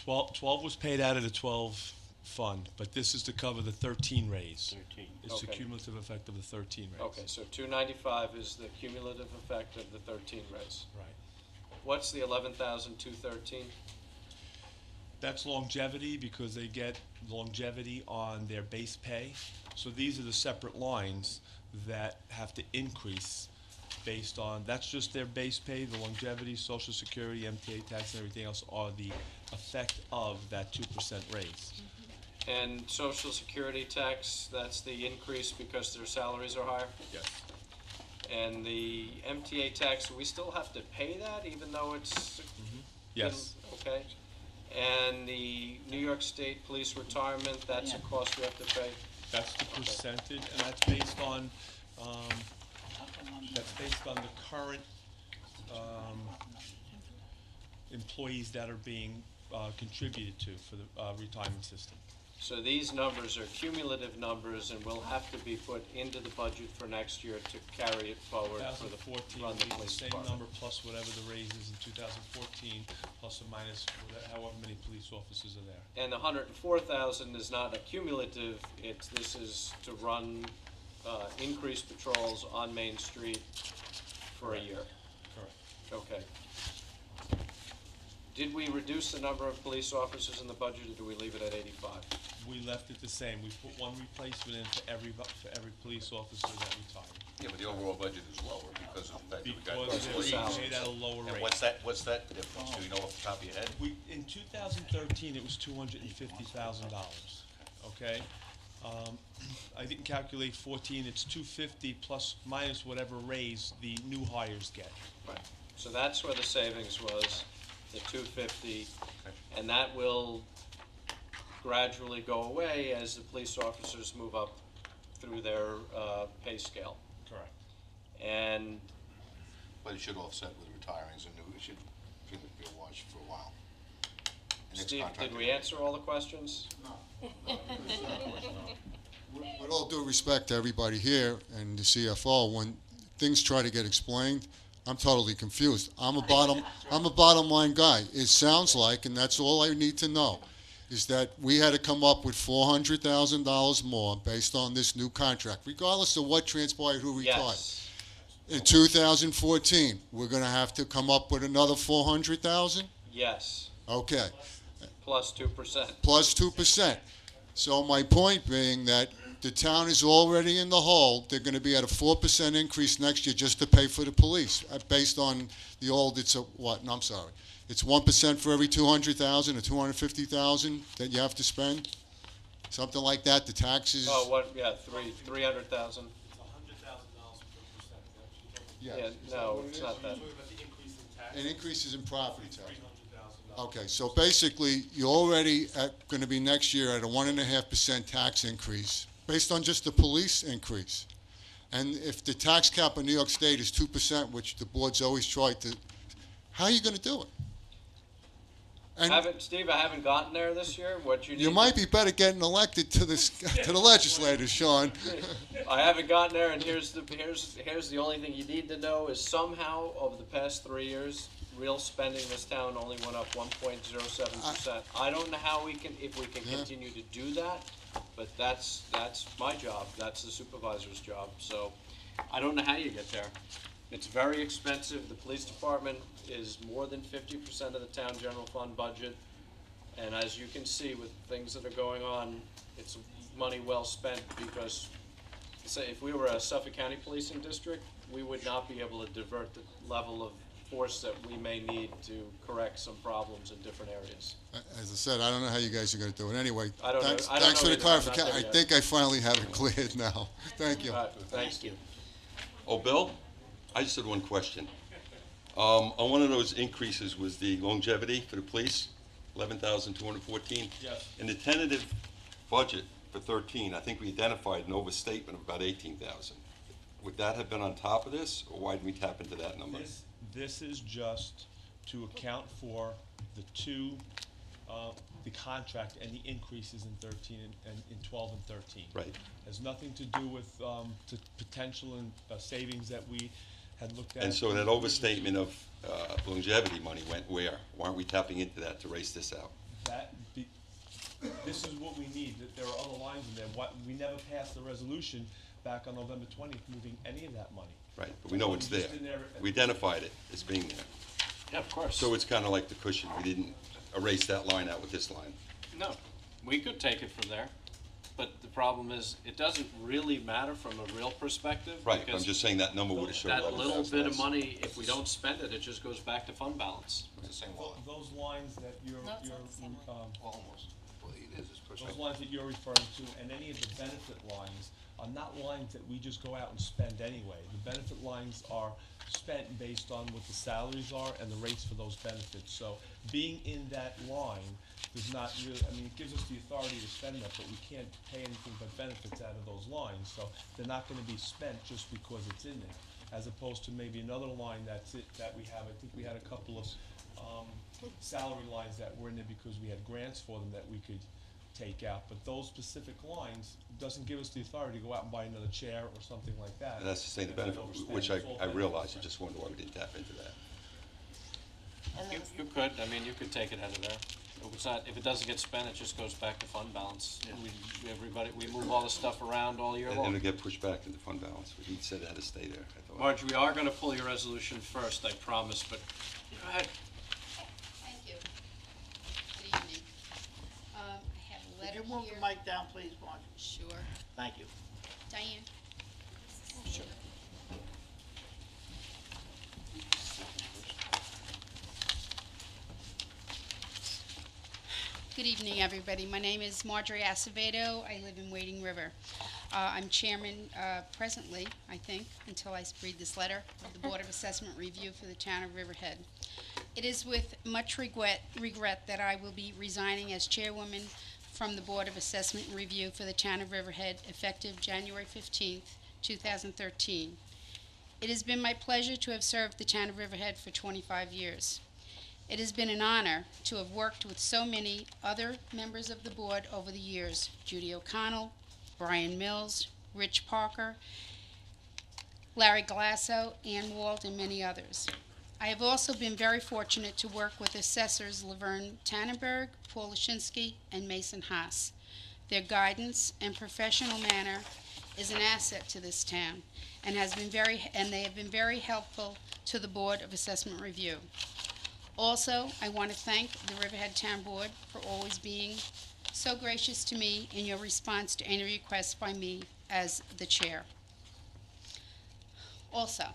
12 was paid out of the 12 fund, but this is to cover the 13 raise. 13. It's the Okay. cumulative effect of the 13 raise. Okay, so 295 is the cumulative effect of the 13 raise. Right. What's the 11,213? That's longevity because they get longevity on their base pay. So these are the separate lines that have to increase based on, that's just their base pay, the longevity, social security, MTA tax, and everything else are the effect of that 2% raise. And social security tax, that's the increase because their salaries are higher? Yes. And the MTA tax, we still have to pay that even though it's? Yes. Okay. And the New York State Police retirement, that's a cost we have to pay? That's the percentage, and that's based on, the current, employees that are being, contributed to for the, retirement system. So these numbers are cumulative numbers and will have to be put into the budget for next year to carry it forward for the, 2014 run will the be the police same department. number plus whatever the raise is in 2014, plus or minus however many police officers are there. And the 104,000 is not a cumulative, this is to run, increased patrols on Main Street for a year. Correct. Okay. Did we reduce the number of police officers in the budget, or do we leave it at 85? We left it the same. We put one replacement in for every police officer that retired. Yeah, but the overall budget is lower because of the fact that we got Because those they're leaves. paid at a lower rate. And what's that difference? Do you know off the top of your head? In 2013, it was $250,000, okay? I didn't calculate 14, it's 250 plus minus whatever raise the new hires get. Right. So that's where the savings was, the 250, and that will gradually go away as the police officers move up through their pay scale. Correct. And But it should offset with retirings and it should be a wash for a while. And it's Steve, did contracted. we answer all the questions? With all due respect to everybody here and the CFO, when things try to get explained, I'm totally confused. I'm a bottom line guy. It sounds like, and that's all I need to know, is that we had to come up with $400,000 more based on this new contract, regardless of what transpired, who retired. Yes. In 2014, we're going to have to come up with another 400,000? Yes, Okay, plus 2%. plus 2%. So my point being that the town is already in the hole. They're going to be at a 4% increase next year just to pay for the police, based on the old, it's a, what, no, I'm sorry. It's 1% for every 200,000 or 250,000 that you have to spend? Something like that, the taxes? Oh, what, yeah, 300,000. It's $100,000 per percent. Yeah, no, it's not that. And increases in property tax. Okay, so basically, you're already going to be next year at a 1.5% tax increase, based on just the police increase. And if the tax cap in New York State is 2%, which the board's always tried to, how are you going to do it? And Steve, I haven't gotten there this year. What you need? you might be better getting elected to this to the legislators, Sean. I haven't gotten there, and here's the only thing you need to know is somehow over the past 3 years, real spending in this town only went up 1.07%. I don't know how if we can Yeah. continue to do that, but that's my job. That's the supervisor's job. So I don't know how you get there. It's very expensive. The police department is more than 50% of the town general fund budget. And as you can see with things that are going on, it's money well spent because, say, if we were a Suffolk County policing district, we would not be able to divert the level of force that we may need to correct some problems in different areas. As I said, I don't know how you guys are going to do it. Anyway, I don't know. thanks, I don't thanks know for the either. I'm not clarification. there I yet. think I finally have it cleared now. Thank you. All right, thanks, Steve. Oh, Bill, I just had one question. On one of those increases was the longevity for the police, 11,214. Yes. In the tentative budget for 13, I think we identified an overstatement of about 18,000. Would that have been on top of this, or why didn't we tap into that number? This is just to account for the the contract and the increases in 13 and in 12 and 13. Right. Has nothing to do with the potential and savings that we had looked at. And so that overstatement of longevity money went where? Why aren't we tapping into that to raise this out? this is what we need, that there are other lines in there. We never passed the resolution back on November 20th moving any of that money. Right, but we know it's Just there. in there. We identified it as being there. Yeah, of course. So it's kind of like the cushion. We didn't erase that line out with this line. No, we could take it from there, but the problem is, it doesn't really matter from a real perspective. Right, I'm because just saying that number would have showed that 11,000 little bit of less. money, if we don't spend it, it just goes back to fund balance. It's the same line. Those lines that you're, No, it's not the same Well, almost. Well, it is, it's pushing. those lines that you're referring to, and any of the benefit lines are not lines that we just go out and spend anyway. The benefit lines are spent based on what the salaries are and the rates for those benefits. So being in that line does not really, I mean, it gives us the authority to spend that, but we can't pay anything but benefits out of those lines. So they're not gonna be spent just because it's in there, as opposed to maybe another line that we have. I think we had a couple of, salary lines that were in there because we had grants for them that we could take out. But those specific lines doesn't give us the authority to go out and buy another chair or something like that. And that's the same benefit, which I realize. I just wonder why we didn't tap into that. And You, then- you could, I mean, you could take it out of there. If it's not, if it doesn't get spent, it just goes back to fund balance. We move all the stuff around all year And long. it'll get pushed back into fund balance. He said it had to stay there, I thought. Marge, we are gonna pull your resolution first, I promise, but go ahead. Thank you. Good evening. I have a Could letter you move here. the mic down, please, Marge? Sure. Thank you. Diane? Sure. Good evening, everybody. My name is Marjorie Acevedo. I live in Wading River. I'm chairman presently, I think, until I read this letter, of the Board of Assessment Review for the town of Riverhead. It is with much regret that I will be resigning as chairwoman from the Board of Assessment Review for the town of Riverhead effective January 15th, 2013. It has been my pleasure to have served the town of Riverhead for 25 years. It has been an honor to have worked with so many other members of the board over the years: Judy O'Connell, Brian Mills, Rich Parker, Larry Glasso, Ann Wald, and many others. I have also been very fortunate to work with assessors Laverne Tannenberg, Paul Lashinsky, and Mason Haas. Their guidance and professional manner is an asset to this town and they have been very helpful to the Board of Assessment Review. Also, I want to thank the Riverhead Town Board for always being so gracious to me in your response to any requests by me as the chair. Also,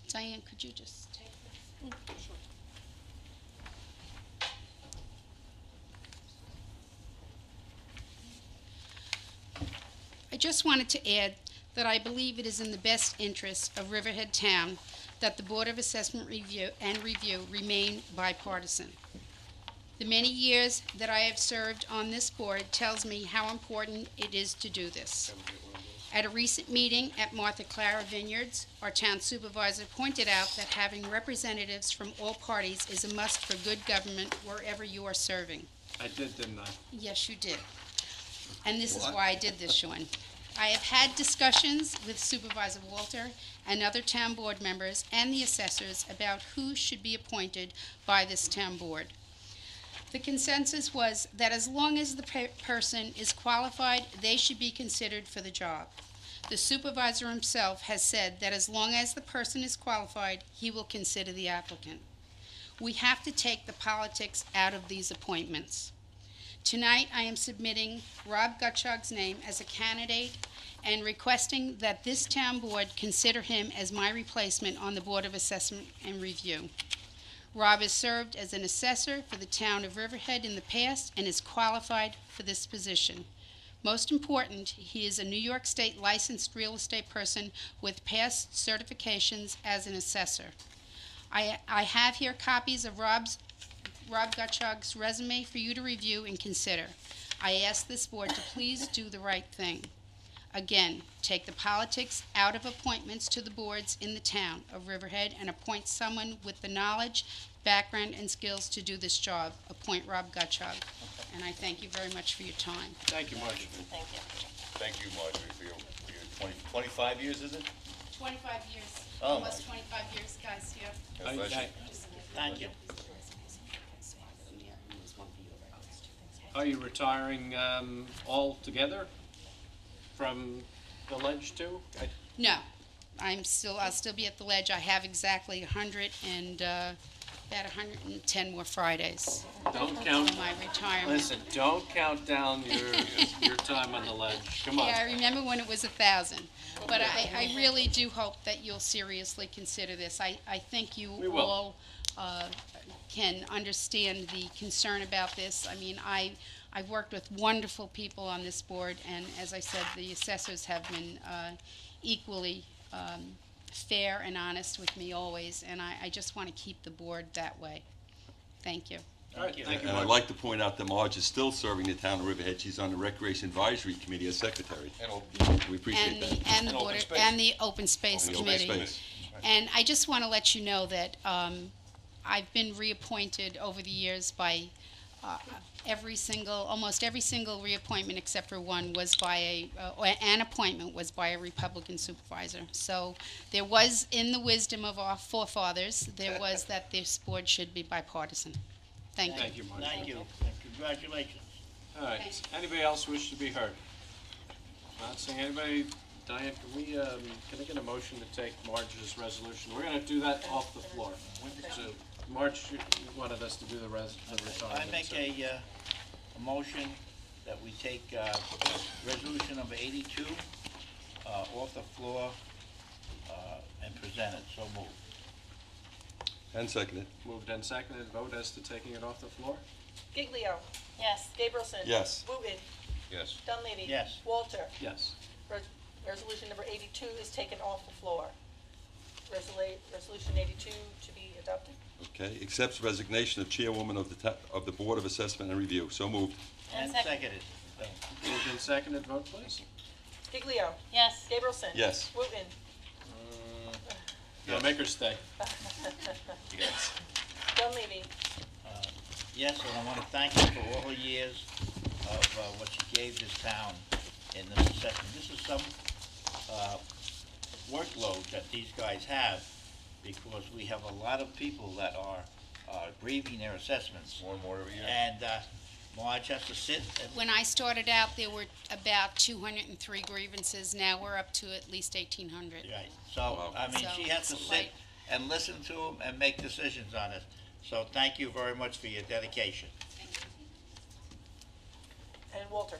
Diane, could you just take this? I just wanted to add that I believe it is in the best interest of Riverhead Town that the Board of Assessment Review remain bipartisan. The many years that I have served on this board tells me how important it is to do this. At a recent meeting at Martha Clara Vineyards, our town supervisor pointed out that having representatives from all parties is a must for good government wherever you are serving. I did, didn't I? Yes, you did. And this is why I did this, Sean. I have had discussions with Supervisor Walter and other town board members and the assessors about who should be appointed by this town board. The consensus was that as long as the person is qualified, they should be considered for the job. The supervisor himself has said that as long as the person is qualified, he will consider the applicant. We have to take the politics out of these appointments. Tonight, I am submitting Rob Gutschog's name as a candidate and requesting that this town board consider him as my replacement on the Board of Assessment and Review. Rob has served as an assessor for the town of Riverhead in the past and is qualified for this position. Most important, he is a New York State licensed real estate person with past certifications as an assessor. I have here copies of Rob Gutschog's resume for you to review and consider. I ask this board to please do the right thing. Again, take the politics out of appointments to the boards in the town of Riverhead and appoint someone with the knowledge, background, and skills to do this job. Appoint Rob Gutschog. And I thank you very much for your time. Thank you, Marge. Thank you. Thank you, Marjorie, for your 25 years, is it? 25 years. Oh, Almost 25 years, guys, yeah. God bless you. Thank you. Are you retiring altogether from the ledge too? No, I'll still be at the ledge. I have exactly 100 and, about 110 more Fridays Don't for count. my retirement. Listen, don't count down your time on the ledge. Come on. Yeah, I remember when it was 1,000. But I really do hope that you'll seriously consider this. I think you We will. all can understand the concern about this. I mean, I've worked with wonderful people on this board, and as I said, the assessors have been equally fair and honest with me always, and I just want to keep the board that way. Thank you. All right, thank you, And I'd Marge. like to point out that Marge is still serving the town of Riverhead. She's on the Recreation Advisory Committee as secretary. We appreciate that. And the And open board, space. and the open space The open committee. space. And I just want to let you know that I've been reappointed over the years by almost every single reappointment except for one was by an appointment was by a Republican supervisor. So there was, in the wisdom of our forefathers, there was that this board should be bipartisan. Thank you. Thank you, Marge. Thank you, and congratulations. All right, anybody else wish to be heard? Not seeing anybody. Diane, can I get a motion to take Marge's resolution? We're gonna do that off the floor. So, Marge, you wanted us to do the retirement. I make so- a motion that we take resolution number 82 off the floor and present it. So moved. And seconded. Moved and seconded, vote as to taking it off the floor? Giglio. Yes. Gabrielson. Yes. Wooten. Yes. Dunleavy. Yes. Walter. Yes. Resolution number 82 is taken off the floor. Resolution 82 to be adopted. Okay, accepts resignation of chairwoman of the Board of Assessment and Review. So moved. And second. seconded. Moved and seconded, vote please. Giglio. Yes. Gabrielson. Yes. Wooten. No, make her stay. Yes. Dunleavy. Yes, and I want to thank you for all the years of what you gave this town in this assessment. This is some workload that these guys have, because we have a lot of people that are grieving their assessments. More and more every year. And Marge has to sit and When I started out, there were about 203 grievances. Now we're up to at least 1,800. right. So, I mean, So she has to it's sit like- and listen to them and make decisions on it. So thank you very much for your dedication. And Walter.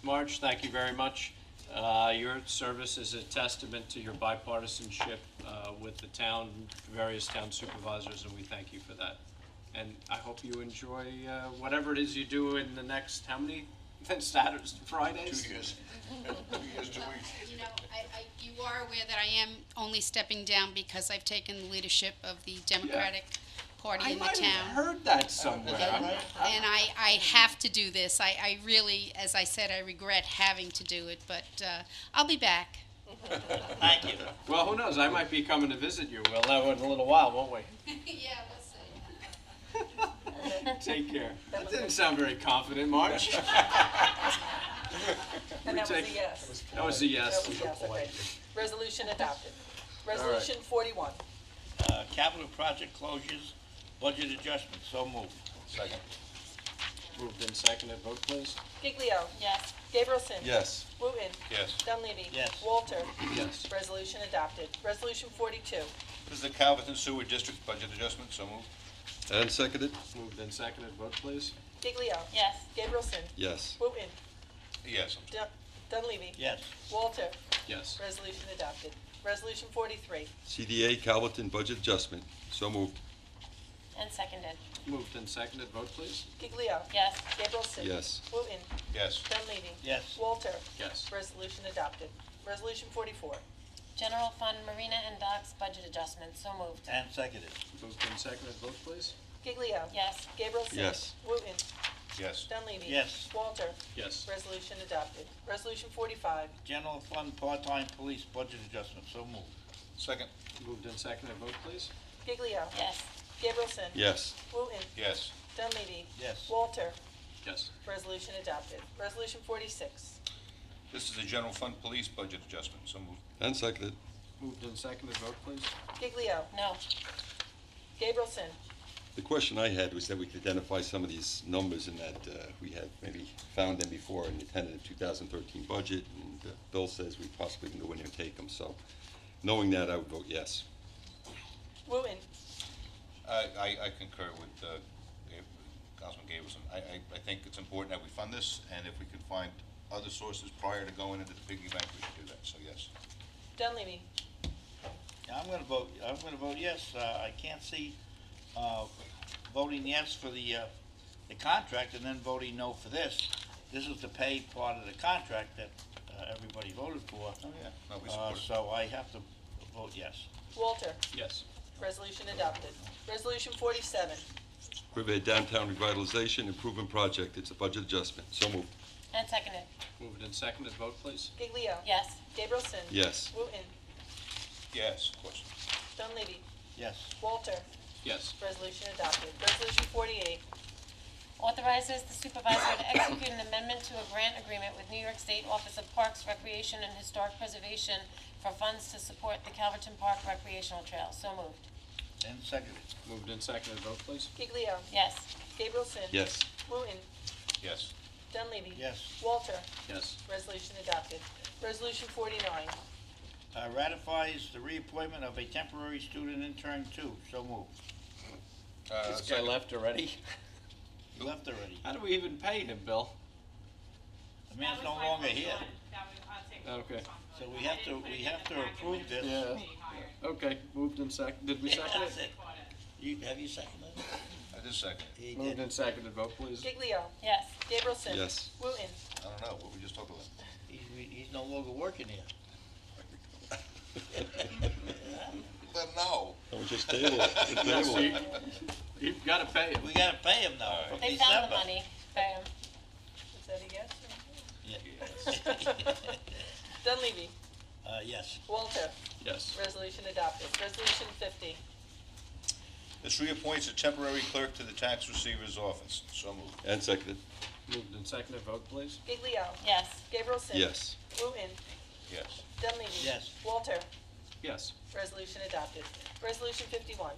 Marge, thank you very much. Your service is a testament to your bipartisanship with the town, various town supervisors, and we thank you for that. And I hope you enjoy whatever it is you do in the next, how many Saturdays, Fridays? 2 years. 2 years, 2 weeks. You know, you are aware that I am only stepping down because I've taken the leadership of the Democratic Party I in the might have town. heard that somewhere. And I have to do this. I really, as I said, I regret having to do it, but I'll be back. Thank you. Well, who knows, I might be coming to visit you. We'll know in a little while, won't we? Yeah, we'll see. Take care. That didn't sound very confident, Marge. And that was a take- yes. That was a yes. That was a yes, okay. Resolution adopted. Resolution 41. Capital project closures, budget adjustments, so moved. Second. Moved and seconded, vote please. Giglio. Yes. Gabrielson. Yes. Wooten. Yes. Dunleavy. Yes. Walter. Yes. Resolution adopted. Resolution 42. This is the Calverton Sewer District budget adjustment, so moved. And seconded. Moved and seconded, vote please. Giglio. Yes. Gabrielson. Yes. Wooten. Yes. Dunleavy. Yes. Walter. Yes. Resolution adopted. Resolution 43. CDA Calverton budget adjustment. So moved. And seconded. Moved and seconded, vote please. Giglio. Yes. Gabrielson. Yes. Wooten. Yes. Dunleavy. Yes. Walter. Yes. Resolution adopted. Resolution 44. General Fund Marina and Docks budget adjustment, so moved. And seconded. Moved and seconded, vote please. Giglio. Yes. Gabrielson. Yes. Wooten. Yes. Dunleavy. Yes. Walter. Yes. Resolution adopted. Resolution 45. General fund part-time police budget adjustment, so moved. Second. Moved and seconded, vote please. Giglio. Yes. Gabrielson. Yes. Wooten. Yes. Dunleavy. Yes. Walter. Yes. Resolution adopted. Resolution 46. This is the general fund police budget adjustment, so moved. And seconded. Moved and seconded, vote please. Giglio. No. Gabrielson. The question I had was that we could identify some of these numbers and that we had maybe found them before in the tentative 2013 budget, and Bill says we possibly can go in there and take them. So, knowing that, I would vote yes. Wooten, I concur with Councilman Gableson. I think it's important that we fund this, and if we can find other sources prior to going into the piggy bank, we should do that, so yes. Dunleavy, I'm gonna vote yes. I can't see, voting yes for the contract and then voting no for this. This is the pay part of the contract that, everybody voted for. Oh, yeah, no, we support it. So I have to vote yes. Walter, Yes. resolution adopted. Resolution 47, Riverhead Downtown Revitalization Improvement Project. It's a budget adjustment. So moved. And seconded. Moved and seconded, vote please. Giglio. Yes. Gabrielson. Yes. Wooten, Yes, of course. Dunleavy, Yes. Walter, Yes. resolution adopted. Resolution 48, Authorizes the supervisor to execute an amendment to a grant agreement with New York State Office of Parks, Recreation, and Historic Preservation for funds to support the Calverton Park Recreational Trail. So moved. And seconded. Moved and seconded, vote please. Giglio. Yes. Gabrielson. Yes. Wooten, Yes. Dunleavy. Yes. Walter, Yes. resolution adopted. Resolution 49, Ratifies the reappointment of a temporary student intern two. So moved. This guy left already? He left already. How do we even pay him, Bill? The man's no longer here. Okay. So we have to approve this. Yeah. Okay, moved and did we second it? Have you seconded it? I did second it. He Moved did. and seconded, vote please. Giglio. Yes. Gabrielson. Yes. Wooten, I don't know, what we just talked about. He's no longer working here. Let him know. Oh, just table it. Just Yeah, table see, it. you've gotta pay him. We gotta pay him now from They December. found the money. Pay 'em. is that a yes? Yeah. Dunleavy, Yes. Walter, Yes. resolution adopted. Resolution 50, This reappoints a temporary clerk to the tax receiver's office. So moved. And seconded. Moved and seconded, vote please. Giglio. Yes. Gabrielson. Yes. Wooten, Yes. Dunleavy. Yes. Walter, Yes. resolution adopted. Resolution 51,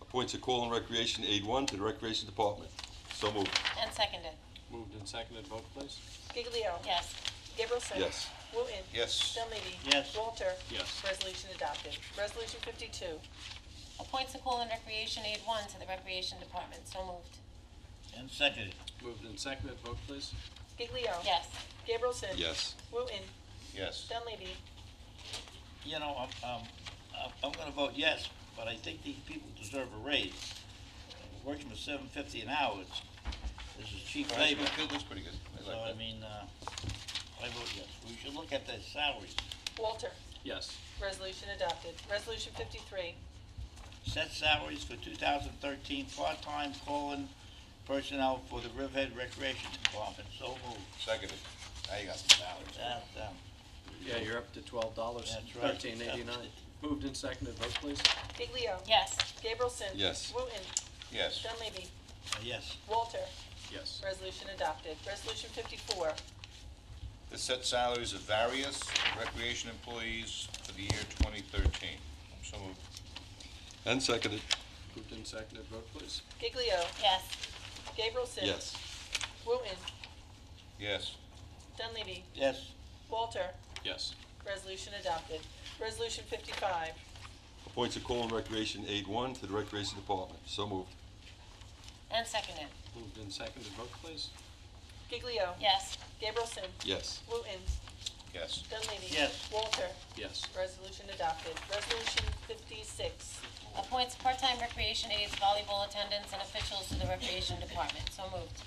Appoints a call and recreation aide one to the Recreation Department. So moved. And seconded. Moved and seconded, vote please. Giglio. Yes. Gabrielson. Yes. Wooten, Yes. Dunleavy. Yes. Walter, Yes. resolution adopted. Resolution 52, Appoints a call and recreation aide one to the Recreation Department. So moved. And seconded. Moved and seconded, vote please. Giglio. Yes. Gabrielson. Yes. Wooten, Yes. Dunleavy. You know, I'm gonna vote yes, but I think these people deserve a raise. Working for $7.50 an hour, this is cheap labor. That's pretty good. I So, like I that. mean, I vote yes. We should look at their salaries. Walter, Yes. resolution adopted. Resolution 53, Set salaries for 2013 part-time call-in personnel for the Riverhead Recreation Department. So moved. Seconded. Now you got some salaries. Yeah, you're up to $12. That's right. $13.89. Moved and seconded, vote please. Giglio. Yes. Gabrielson. Yes. Wooten, Yes. Dunleavy. Yes. Walter, Yes. resolution adopted. Resolution 54, The set salaries of various recreation employees for the year 2013. So moved. And seconded. Moved and seconded, vote please. Giglio. Yes. Gabrielson. Yes. Wooten, Yes. Dunleavy. Yes. Walter, Yes. resolution adopted. Resolution 55, Appoints a call and recreation aide one to the Recreation Department. So moved. And seconded. Moved and seconded, vote please. Giglio. Yes. Gabrielson. Yes. Wooten, Yes. Dunleavy. Yes. Walter, Yes. resolution adopted. Resolution 56, Appoints part-time recreation aides, volleyball attendants, and officials to the Recreation Department. So moved.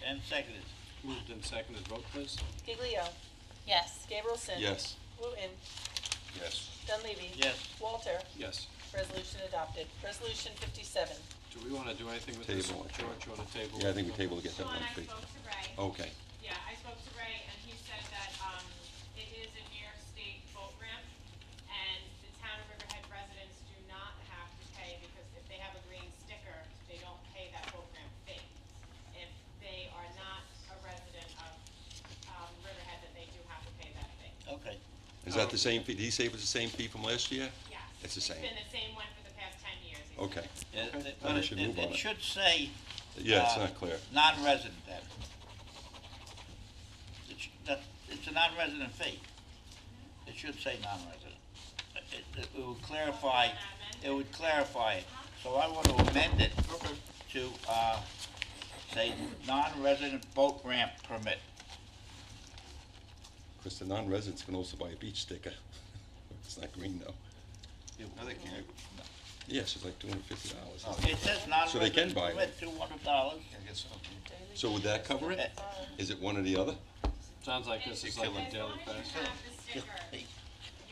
And seconded. Moved and seconded, vote please. Giglio. Yes. Gabrielson. Yes. Wooten, Yes. Dunleavy. Yes. Walter, Yes. resolution adopted. Resolution 57, Do we want to do anything with this? Table it. George, you want to table? Yeah, I it? think we table to get that Sean, one I fee. spoke to Ray. Okay. Yeah, I spoke to Ray, and he said that, it is a New York State boat ramp, and the town of Riverhead residents do not have to pay, because if they have a green sticker, they don't pay that boat ramp fee. If they are not a resident of, Riverhead, then they do have to pay that fee. Okay. Is that the same fee? Did he say it was the same fee from last year? Yes. It's the same. It's been the same one for the past 10 years. He Okay. But we should move on it it. should say, Yeah, it's not clear. non-resident then. It's a non-resident fee. It should say non-resident. It would clarify, it. So I want to amend it to, say, non-resident boat ramp permit. Because the non-residents can also buy a beach sticker. It's not green though. No, they can't. Yes, it's like $250. It says So they can non-resident buy permit, it. $200. I guess so. So would that cover it? Is it one or the other? Sounds like this is like a daily pass.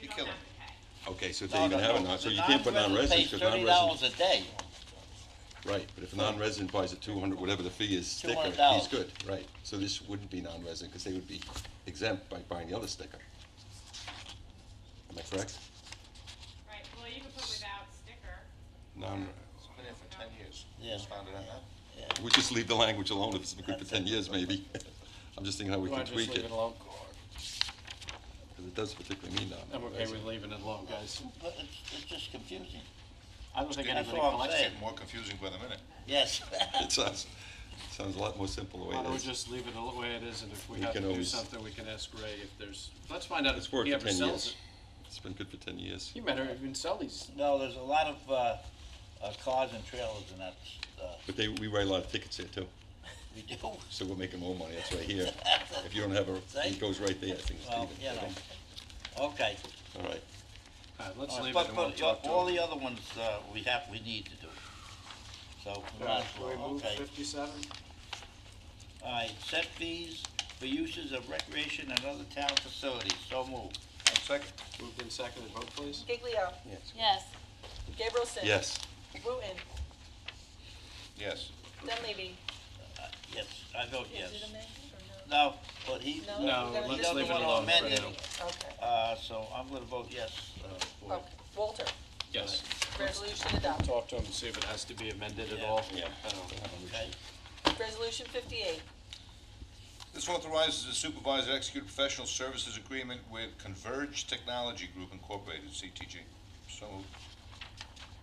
You kill them. Okay, so if they even have a non, so you can't put non-residents, because $30 non-residents, a day. right, but if a non-resident buys a 200, whatever the fee is, sticker, $200. he's good, right. So this wouldn't be non-resident, because they would be exempt by buying the other sticker. Am I correct? Right, well, you can put without sticker. Non, It's been there for 10 years. Yeah. Just found it out now. we just leave the language alone, if it's been good for 10 years, maybe. I'm just thinking how we You can want to just tweak leave it, it alone? because it does particularly mean I'm okay non-resident. with leaving it alone, guys. But it's just confusing. I don't think That's anybody all I'm collects saying. it. More confusing by the minute. Yes. It sounds a lot more simple the way Why it don't we is. just leave it the way it is, and if we We have to can do always- something, we can ask Ray if there's, let's find out It's if worked he for ever 10 sells years. it. It's been good for 10 years. You better even sell these. No, there's a lot of, cars and trailers in that, But we write a lot of tickets here too, we do. so we're making more money, that's right here. If you don't have it goes right there, I think, Well, Stephen. you know. Okay. All right. All right, let's All right, leave it and we'll talk to all him. the other ones, we need to do. So, okay. 57? All right, set fees for uses of recreation and other town facilities, so moved. Second. Moved in seconded, vote please. Giglio. Yes. Gabrielson. Yes. Wooten. Yes. Dunleavy. Yes, I vote yes. Is it amended or No, but he, no? No, we're gonna let's just leave it wanna alone for amend it. now. Okay. so I'm gonna vote yes. Okay. Walter. Yes. Resolution adopted. Talk to him and see if it has to be amended at all. Yeah. I don't know. Okay. Resolution 58. This authorizes the supervisor to execute a professional services agreement with Converge Technology Group Incorporated, CTG. So moved.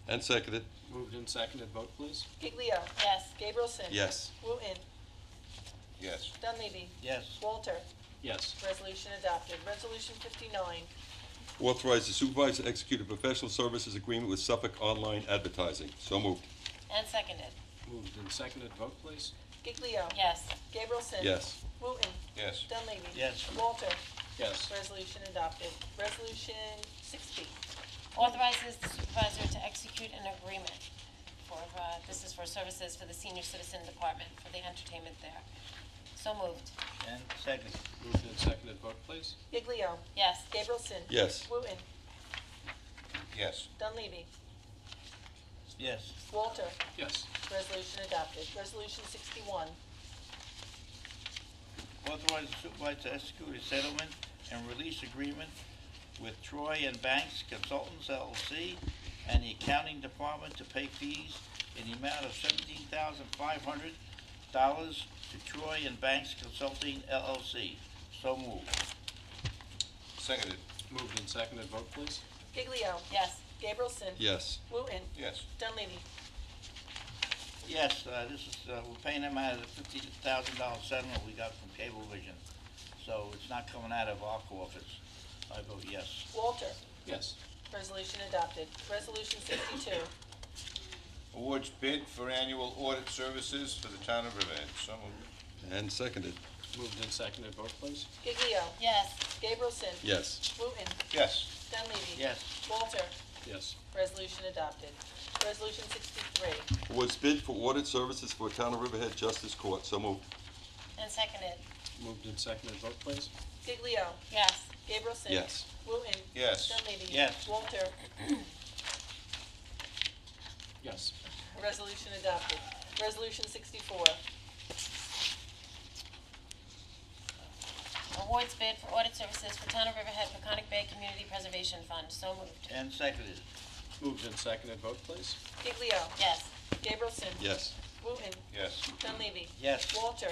And seconded. Moved in seconded, vote please. Giglio. Yes. Gabrielson. Yes. Wooten. Yes. Dunleavy. Yes. Walter. Yes. Resolution adopted. Resolution 59. Authorize the supervisor to execute a professional services agreement with Suffolk Online Advertising. So moved. And seconded. Moved in seconded, vote please. Giglio. Yes. Gabrielson. Yes. Wooten. Yes. Dunleavy. Yes. Walter. Yes. Resolution adopted. Resolution 60. Authorizes the supervisor to execute an agreement for, this is for services for the senior citizen department for the entertainment there. So moved. And second. Moved in seconded, vote please. Giglio. Yes. Gabrielson. Yes. Wooten. Yes. Dunleavy. Yes. Walter. Yes. Resolution adopted. Resolution 61. Authorize the supervisor to execute a settlement and release agreement with Troy and Banks Consultants LLC and the accounting department to pay fees in the amount of $17,500 to Troy and Banks Consulting LLC. So moved. Seconded. Moved in seconded, vote please. Giglio. Yes. Gabrielson. Yes. Wooten. Yes. Dunleavy. Yes, this is, we're paying them out of the $50,000 settlement we got from Cablevision. So it's not coming out of our coffers. I vote yes. Walter. Yes. Resolution adopted. Resolution 62. Awards bid for annual audit services for the town of Riverhead. So moved. And seconded. Moved in seconded, vote please. Giglio. Yes. Gabrielson. Yes. Wooten. Yes. Dunleavy. Yes. Walter. Yes. Resolution adopted. Resolution 63. Awards bid for audit services for Town of Riverhead Justice Court. So moved. And seconded. Moved in seconded, vote please. Giglio. Yes. Gabrielson. Yes. Wooten. Yes. Dunleavy. Yes. Walter. Yes. Resolution adopted. Resolution 64. Awards bid for audit services for Town of Riverhead Peconic Bay Community Preservation Fund. So moved. And seconded. Moved in seconded, vote please. Giglio. Yes. Gabrielson. Yes. Wooten. Yes. Dunleavy. Yes. Walter.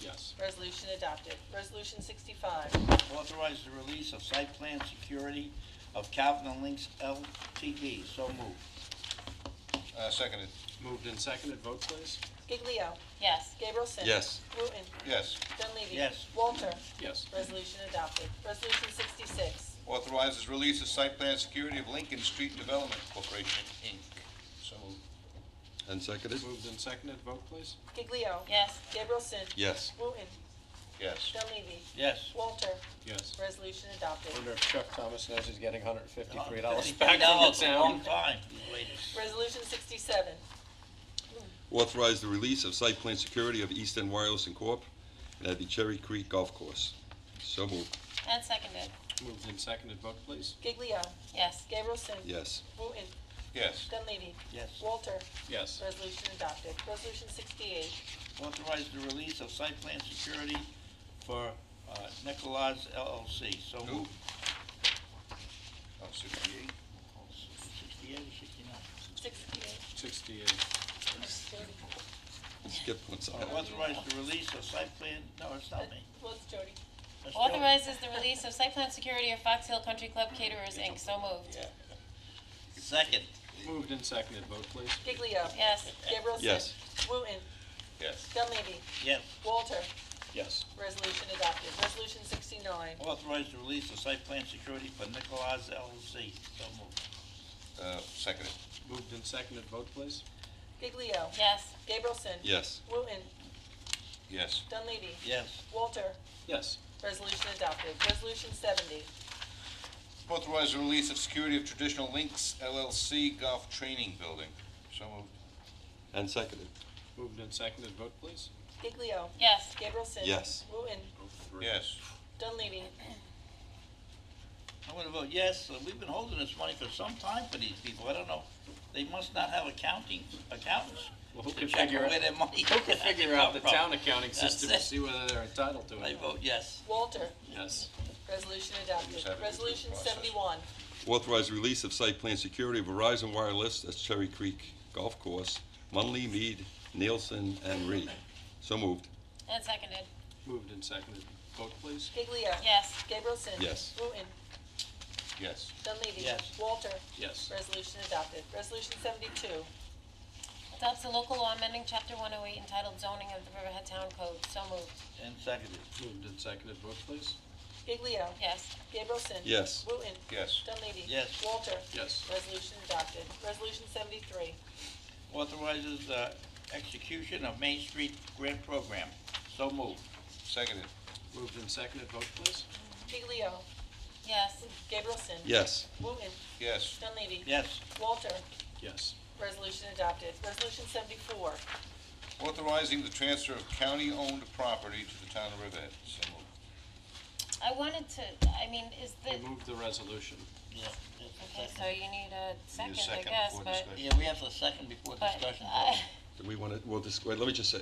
Yes. Resolution adopted. Resolution 65. Authorize the release of site plan security of Calvin and Links LTD. So moved. Seconded. Moved and seconded, vote please. Giglio. Yes. Gabrielson. Yes. Wooten. Yes. Dunleavy. Yes. Walter. Yes. Resolution adopted. Resolution 66. Authorizes release of site plan security of Lincoln Street Development Corporation, Inc. So moved. And seconded? Moved and seconded, vote please. Giglio. Yes. Gabrielson. Yes. Wooten. Yes. Dunleavy. Yes. Walter. Yes. Resolution adopted. Wonder if Chuck Thomas knows he's getting $153 $53 back from the a long town. time, these ladies. Resolution 67. Authorize the release of site plan security of East End Wireless and Corp. And that'd be Cherry Creek Golf Course. So moved. And seconded. Moved and seconded, vote please. Giglio. Yes. Gabrielson. Yes. Wooten. Yes. Dunleavy. Yes. Walter. Yes. Resolution adopted. Resolution 68. Authorize the release of site plan security for Nicolaz LLC. So moved. Oh, 68. 68 or 69? 68. 68. Skip one side. Authorize the release of site plan, no, it's not me. What's Jody? That's Jody. Authorizes the release of site plan security of Fox Hill Country Club Caterers, Inc. So moved. Yeah. Second. Moved and seconded, vote please. Giglio. Yes. Gabrielson. Yes. Wooten. Yes. Dunleavy. Yes. Walter. Yes. Resolution adopted. Resolution 69. Authorize the release of site plan security for Nicolaz LLC. So moved. Seconded. Moved and seconded, vote please. Giglio. Yes. Gabrielson. Yes. Wooten. Yes. Dunleavy. Yes. Walter. Yes. Resolution adopted. Resolution 70. Authorize the release of security of Traditional Links LLC Golf Training Building. So moved. And seconded. Moved and seconded, vote please. Giglio. Yes. Gabrielson. Yes. Wooten. Yes. Dunleavy. I'm gonna vote yes. We've been holding this money for some time for these people. I don't know. They must not have accountants Well, who to can check figure where out, their money. who can figure out the come town from. accounting That's system to it. see whether they're entitled to I it? vote yes. Walter. Yes. Resolution adopted. Just have it go through the Resolution process. 71. Authorize release of site plan security of Verizon Wireless, that's Cherry Creek Golf Course, Munley, Mead, Nielsen, and Reed. So moved. And seconded. Moved and seconded, vote please. Giglio. Yes. Gabrielson. Yes. Wooten. Yes. Dunleavy. Yes. Walter. Yes. Resolution adopted. Resolution 72. Adopts a local law amending Chapter 108 entitled Zoning of the Riverhead Town Code. So moved. And seconded. Moved and seconded, vote please. Giglio. Yes. Gabrielson. Yes. Wooten. Yes. Dunleavy. Yes. Walter. Yes. Resolution adopted. Resolution 73. Authorizes execution of Main Street Grant Program. So moved. Seconded. Moved and seconded, vote please. Giglio. Yes. Gabrielson. Yes. Wooten. Yes. Dunleavy. Yes. Walter. Yes. Resolution adopted. Resolution 74. Authorizing the transfer of county-owned property to the town of Riverhead. So moved. I wanted to, is the, We moved the resolution. Yeah. okay, so you need a second, I second guess, before but, discussion. Yeah, we have a second before but, discussion. Do we want to, well, wait, let me just say,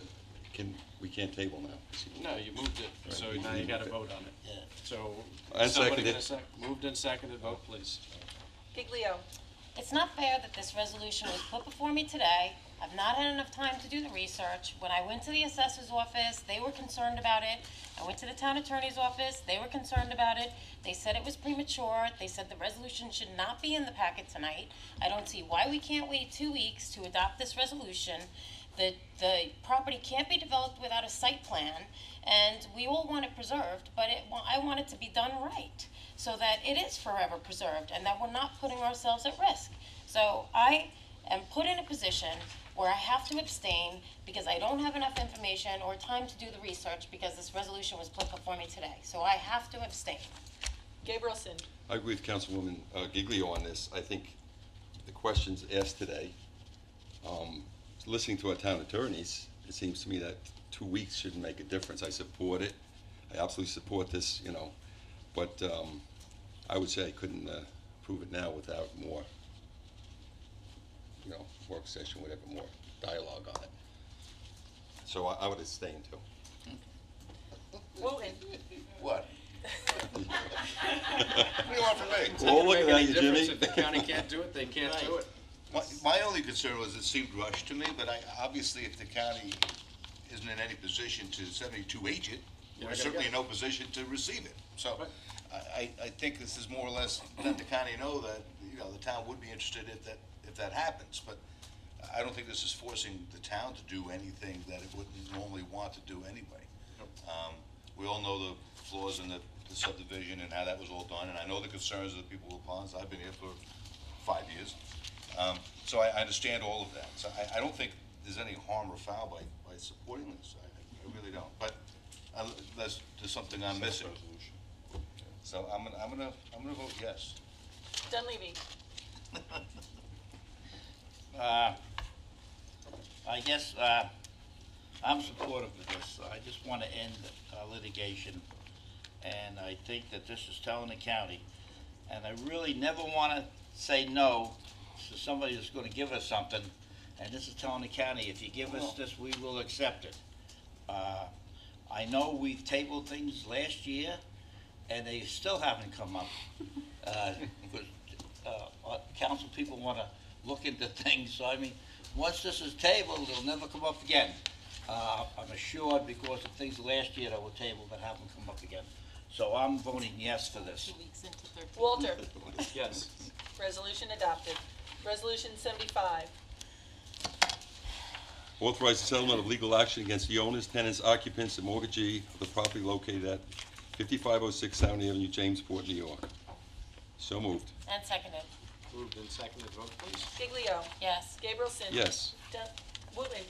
we can't table now. No, you moved it, so Right, now you you gotta moved it. vote on it. Yeah. So, And somebody seconded. gonna moved and seconded, vote please. Giglio. it's not fair that this resolution was put before me today. I've not had enough time to do the research. When I went to the assessor's office, they were concerned about it. I went to the town attorney's office, they were concerned about it. They said it was premature. They said the resolution should not be in the packet tonight. I don't see why we can't wait 2 weeks to adopt this resolution. The property can't be developed without a site plan, and we all want it preserved, but I want it to be done right, so that it is forever preserved, and that we're not putting ourselves at risk. So I am put in a position where I have to abstain because I don't have enough information or time to do the research because this resolution was put before me today. So I have to abstain. Gabrielson. I agree with Councilwoman Giglio on this. I think the questions asked today, listening to our town attorneys, it seems to me that 2 weeks shouldn't make a difference. I support it. I absolutely support this, but I would say I couldn't approve it now without more, work session, whatever, more dialogue on it. So I would abstain too. Wooten. What? What do you want from me? It's not gonna Well, look make at any you, difference. Jimmy. If the county can't do it, they can't do it. My only concern was it seemed rushed to me, but obviously if the county isn't in any position to 72H it, Yeah, I we're gotta certainly go. in no position to receive it. So Right. I think this is more or less let the county know that, the town would be interested if that happens. But I don't think this is forcing the town to do anything that it wouldn't normally want to do anyway. We all know the flaws in the subdivision and how that was all done, and I know the concerns of the people of Ponds. I've been here for 5 years. So I understand all of that. So I don't think there's any harm or foul by supporting this. I really don't. But there's something I'm missing. So I'm gonna vote yes. Dunleavy. I guess, I'm supportive of this. I just want to end litigation, and I think that this is telling the county. And I really never want to say no to somebody that's going to give us something, and this is telling the county, if you give us this, we will accept it. I know we've tabled things last year, and they still haven't come up. Council people want to look into things, so I mean, once this is tabled, it'll never come up again. I'm assured because of things last year that were tabled that haven't come up again. So I'm voting yes for this. Walter. Yes. Resolution adopted. Resolution 75. Authorize the settlement of legal action against the owners, tenants, occupants, and mortgagee of the property located at 5506 Sound Avenue, Jamesport, New York. So moved. And seconded. Moved and seconded, vote please. Giglio. Yes. Gabrielson. Yes. Wooten.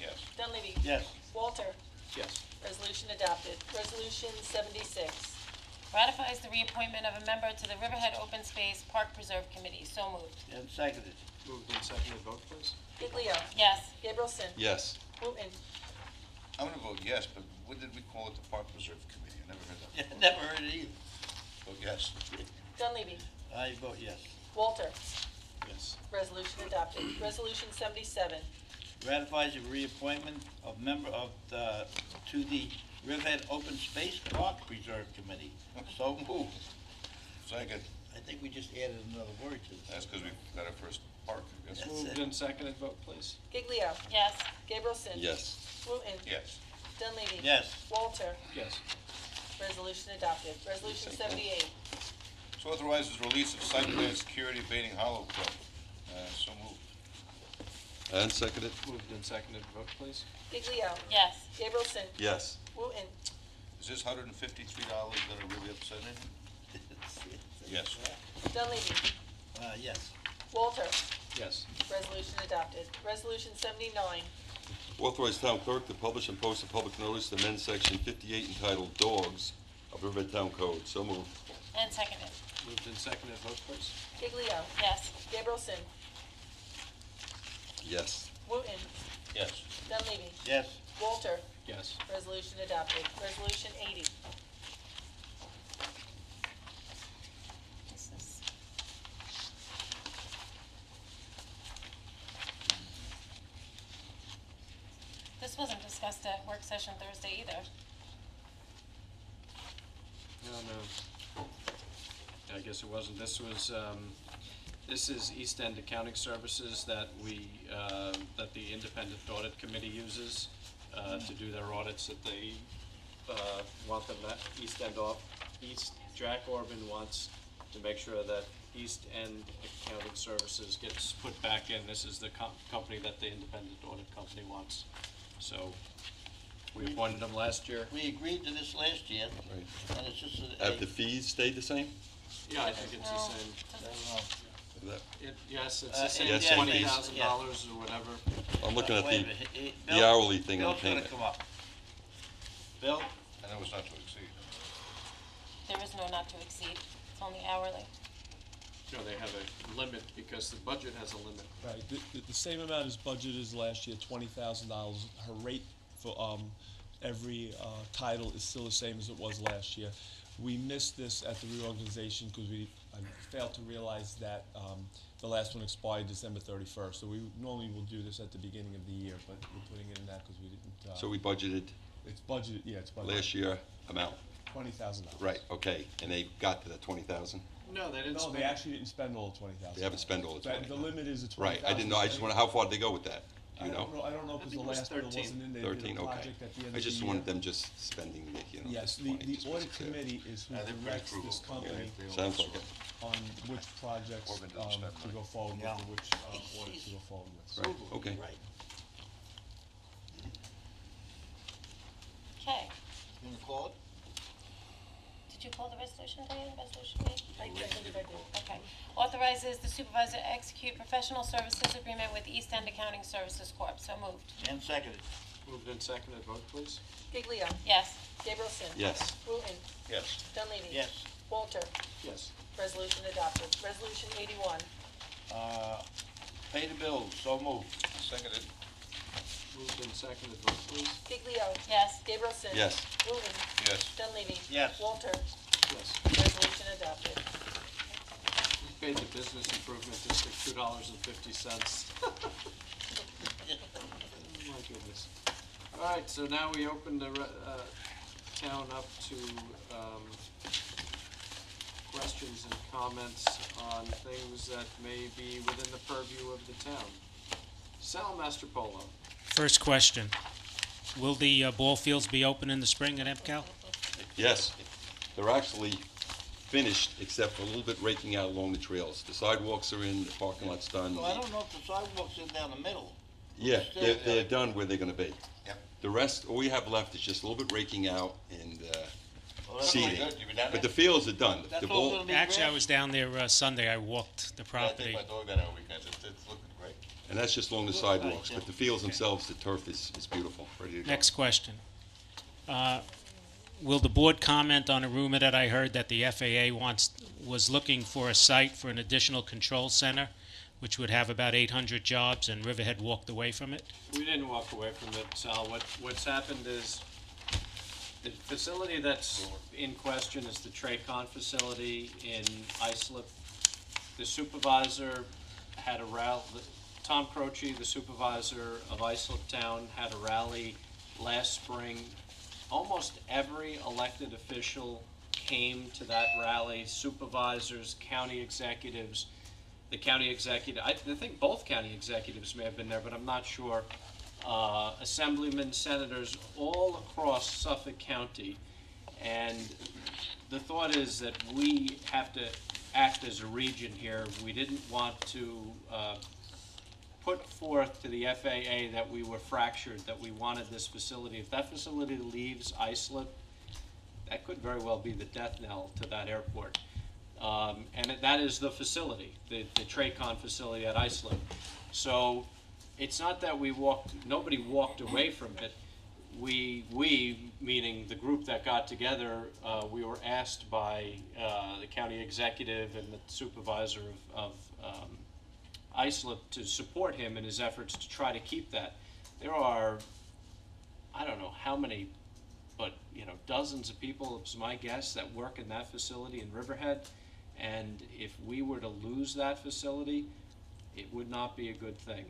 Yes. Dunleavy. Yes. Walter. Yes. Resolution adopted. Resolution 76. Ratifies the reappointment of a member to the Riverhead Open Space Park Preserve Committee. So moved. And seconded. Moved and seconded, vote please. Giglio. Yes. Gabrielson. Yes. Wooten. I'm gonna vote yes, but what did we call it, the Park Preserve Committee? I never heard that. Yeah, never heard it either. Vote yes. Dunleavy. I vote yes. Walter. Yes. Resolution adopted. Resolution 77. Ratifies the reappointment of member of to the Riverhead Open Space Park Preserve Committee. So moved. Second. I think we just added another word to this. That's because we got our first park, I guess. That's Moved it. and seconded, vote please. Giglio. Yes. Gabrielson. Yes. Wooten. Yes. Dunleavy. Yes. Walter. Yes. Resolution adopted. Resolution 78. So authorizes release of site plan security abating hollow club. So moved. And seconded? Moved and seconded, vote please. Giglio. Yes. Gabrielson. Yes. Wooten. Is this $153 gonna really upset me? Yes. Dunleavy. Yes. Walter. Yes. Resolution adopted. Resolution 79. Authorize town clerk to publish and post a public notice to amend section 58 entitled Dogs of the Riverhead Town Code. So moved. And seconded. Moved and seconded, vote please. Giglio. Yes. Gabrielson. Yes. Wooten. Yes. Dunleavy. Yes. Walter. Yes. Resolution adopted. Resolution 80. This is- This wasn't discussed at work session Thursday either. No. I guess it wasn't. This was, this is East End Accounting Services that that the Independent Audit Committee uses, to do their audits that they, want them at Jack Orban wants to make sure that East End Accounting Services gets put back in. This is the company that the Independent Audit Company wants. So, we appointed them last year. We agreed to this last year, Right. and it's just a. Have the fees stayed the same? Yeah, I think it's the same. I don't know. That- Yes, it's the same, yes, it is. $20,000 or whatever. I'm looking at Wait a the minute. the Bill? hourly thing on the Bill's gonna payment. come up. Bill? I know it's not to exceed. There is no not to exceed. It's only hourly. No, they have a limit because the budget has a limit. Right, the same amount as budgeted as last year, $20,000. Her rate for every title is still the same as it was last year. We missed this at the reorganization because I failed to realize that the last one expired December 31st. So we normally will do this at the beginning of the year, but we're putting it in that because we didn't. So we budgeted It's budgeted, yeah, it's budgeted. last year amount. $20,000. Right, okay, and they got to the 20,000? No, they didn't No, spend. they actually didn't spend all the $20,000. They haven't spent all the The 20,000. limit is the $20,000. Right, I didn't know, I just wonder how far did they go with that? Do you know? I don't know, because the think it was last one 13. wasn't in there. They did 13, a okay. project at the end of I the just year. wanted them just spending, Yes, this the money. just audit wasn't clear. committee is who they're pretty directs frugal. this company Sounds like it. on which projects Or been doing spend to money. go forward with, Yeah. and which audits to go forward with. Right, okay. Right. Okay, You wanna call it? did you call the resolution, Diane, resolution B? I believe I did. Okay. Authorizes the supervisor to execute professional services agreement with East End Accounting Services Corp. So moved. And seconded. Moved and seconded, vote please. Giglio. Yes. Gabrielson. Yes. Wooten. Yes. Dunleavy. Yes. Walter. Yes. Resolution adopted. Resolution 81. Pay the bills, so moved. Seconded. Moved and seconded, vote please. Giglio. Yes. Gabrielson. Yes. Wooten. Yes. Dunleavy. Yes. Walter. Yes. Resolution adopted. We paid the Business Improvement District $2.50. Oh, my goodness. All right, so now we open the town up to questions and comments on things that may be within the purview of the town. Sal Mastropolo. First question, will the ball fields be open in the spring at EPCAL? Yes, they're actually finished, except for a little bit raking out along the trails. The sidewalks are in, the parking lot's done. Well, I don't know if the sidewalk's in down the middle. Yeah, they're done where they're gonna be. Yep. The rest, all we have left is just a little bit raking out and Well, that's seeding. good. You been down But there? the fields are done. That's The all ball, gonna be Actually, I grass? was down there Sunday, I walked the Yeah, I property. take my dog down there weekends. It's looking great. and that's just along the Looks sidewalks, nice, but yeah. the fields themselves, the turf is beautiful, ready to go. Next question. Will the board comment on a rumor that I heard that the FAA was looking for a site for an additional control center, which would have about 800 jobs, and Riverhead walked away from it? We didn't walk away from it, Sal. What's happened is the facility that's in question is the Tracon facility in Islip. The supervisor had a rally, Tom Croce, the supervisor of Islip Town, had a rally last spring. Almost every elected official came to that rally, supervisors, county executives. The county executive, I think both county executives may have been there, but I'm not sure. Assemblymen, senators, all across Suffolk County. And the thought is that we have to act as a region here. We didn't want to put forth to the FAA that we were fractured, that we wanted this facility. If that facility leaves Islip, that could very well be the death knell to that airport. That is the facility, the Tracon facility at Islip. So it's not that nobody walked away from it. We, meaning the group that got together, we were asked by the county executive and the supervisor of Islip to support him in his efforts to try to keep that. There are, I don't know how many, but dozens of people, it's my guess, that work in that facility in Riverhead. And if we were to lose that facility, it would not be a good thing.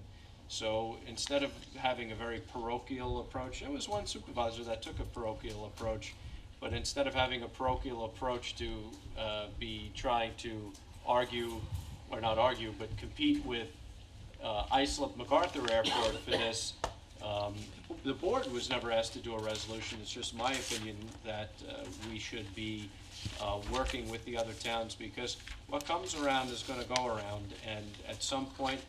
So instead of having a very parochial approach, there was one supervisor that took a parochial approach, but instead of having a parochial approach to be trying to argue, or not argue, but compete with Islip MacArthur Airport for this, the board was never asked to do a resolution. It's just my opinion that we should be working with the other towns, because what comes around is going to go around, and at some point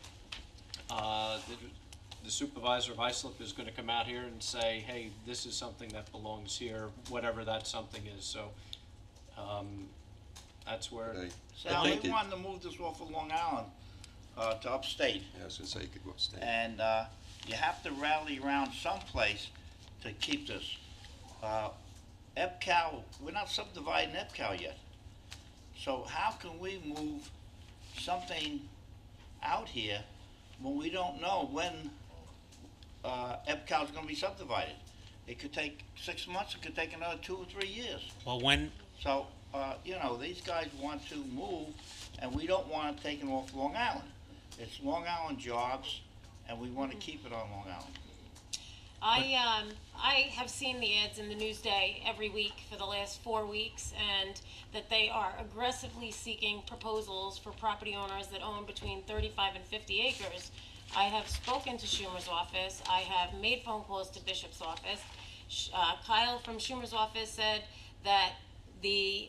the supervisor of Islip is going to come out here and say, hey, this is something that belongs here, whatever that something is. So that's where Okay. Sal, I we think it- wanted to move this off of Long Island to upstate. Yeah, I was gonna say you could go upstate. And you have to rally around someplace to keep this. EPCAL, we're not subdividing EPCAL yet. So how can we move something out here when we don't know when EPCAL is gonna be subdivided? It could take 6 months, it could take another 2 or 3 years. Well, when, So, these guys want to move, and we don't want it taken off Long Island. It's Long Island jobs, and we want to keep it on Long Island. I have seen the ads in the Newsday every week for the last 4 weeks, and that they are aggressively seeking proposals for property owners that own between 35 and 50 acres I have spoken to Schumer's office. I have made phone calls to Bishop's office. Kyle from Schumer's office said that the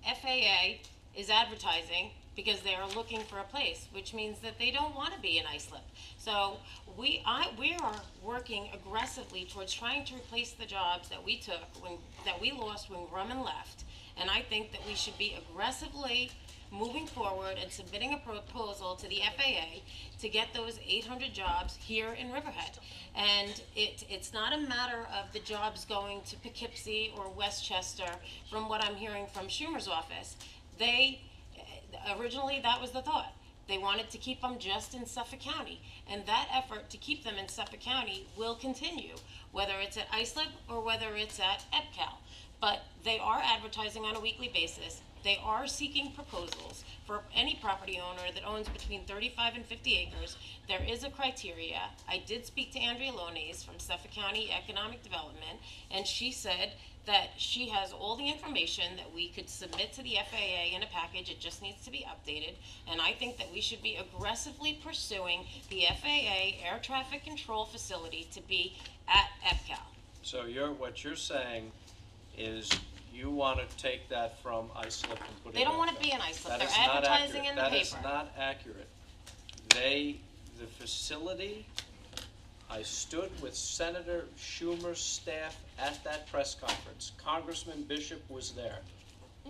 FAA is advertising because they are looking for a place, which means that they don't want to be in Islip. So we are working aggressively towards trying to replace the jobs that we took that we lost when Grumman left. And I think that we should be aggressively moving forward and submitting a proposal to the FAA to get those 800 jobs here in Riverhead. And it's not a matter of the jobs going to Poughkeepsie or Westchester, from what I'm hearing from Schumer's office. Originally, that was the thought. They wanted to keep them just in Suffolk County, and that effort to keep them in Suffolk County will continue, whether it's at Islip or whether it's at EPCAL. But they are advertising on a weekly basis. They are seeking proposals for any property owner that owns between 35 and 50 acres. There is a criteria. I did speak to Andrea Lones from Suffolk County Economic Development, and she said that she has all the information that we could submit to the FAA in a package. It just needs to be updated. And I think that we should be aggressively pursuing the FAA air traffic control facility to be at EPCAL. So what you're saying is you want to take that from Islip and put it They don't in want to EPCAL. be in Islip. That They're is not advertising accurate. in the That paper. is not accurate. The facility, I stood with Senator Schumer's staff at that press conference. Congressman Bishop was there.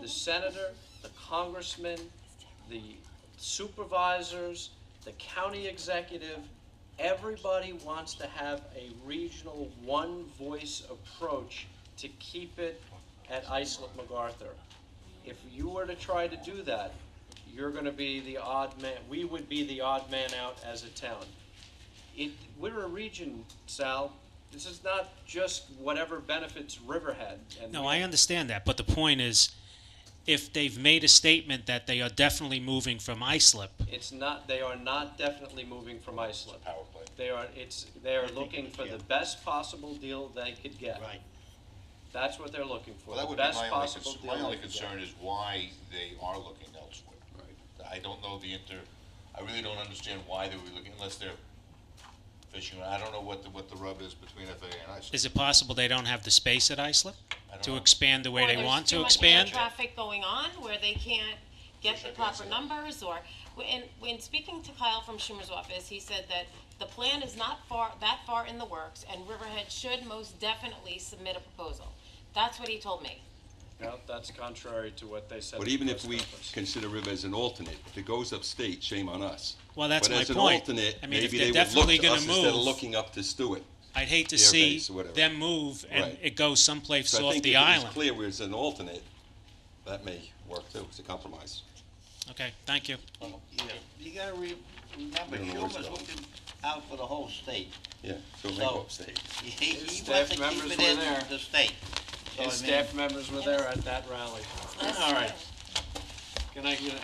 The senator, the congressman, the supervisors, the county executive, everybody wants to have a regional one-voice approach to keep it at Islip MacArthur. If you were to try to do that, you're going to be the odd man. We would be the odd man out as a town. We're a region, Sal. This is not just whatever benefits Riverhead. And No, I understand that, but the point is, if they've made a statement that they are definitely moving from Islip, It's not. They are not definitely moving from Islip. Power play. They are looking for the best possible deal they could get. Right. That's what they're looking for. Well, that the would be best my possible only, deal my only they could concern get. is why they are looking elsewhere. Right. I don't know I really don't understand why they were looking, unless they're fishing. I don't know what the rub is between FAA and Islip. is it possible they don't have the space at Islip I don't to know. expand the way Or they there's want too to much expand? air traffic going on where they can't get Wish I the could proper answer that. numbers, or when speaking to Kyle from Schumer's office, he said that the plan is not that far in the works, and Riverhead should most definitely submit a proposal. That's what he told me. Well, that's contrary to what they said. But at the even if press we conference. consider River as an alternate, if it goes upstate, shame on us. Well, that's But my as an point. alternate, I mean, if maybe they're they would look definitely to gonna us instead of move, looking up to Stewart. I'd hate to Air see base or whatever. them move and Right. it goes someplace So I off think the if it island. was clear where it's an alternate, that may work too, it's a compromise. Okay, thank you. Yeah, you gotta remember, We don't know where it's Schumer's going. looking out for the whole state. Yeah, so make So- upstate. He His wants to staff keep members it were in there. the state. So, His I mean, staff members were there at that rally. All right.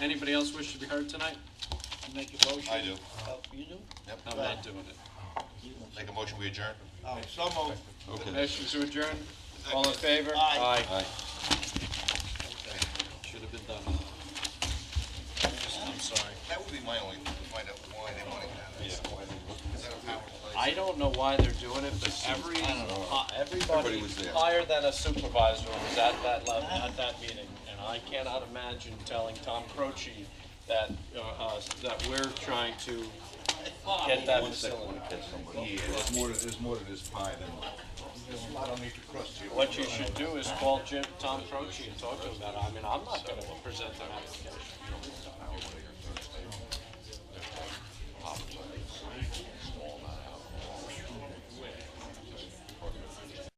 Anybody else wish to be heard tonight? Make a motion. I do. Oh, you do? Yep. I'm not doing it. Make a motion, we adjourn? Oh, so moved. Okay. Motion to adjourn? All in favor? Aye. Aye. Okay. Should have been done. I'm sorry. That would be my only, to find out why they want to have it. Is that a power play? I don't know why they're doing it, but everybody Everybody was there. higher than a supervisor was at that level, at that meeting. And I cannot imagine telling Tom Croce that, that we're trying to get that facility. Yeah, there's more to this pie than, there's a lot on me to crust here. What you should do is call Tom Croce and talk to him about it. I mean, I'm not gonna present an application.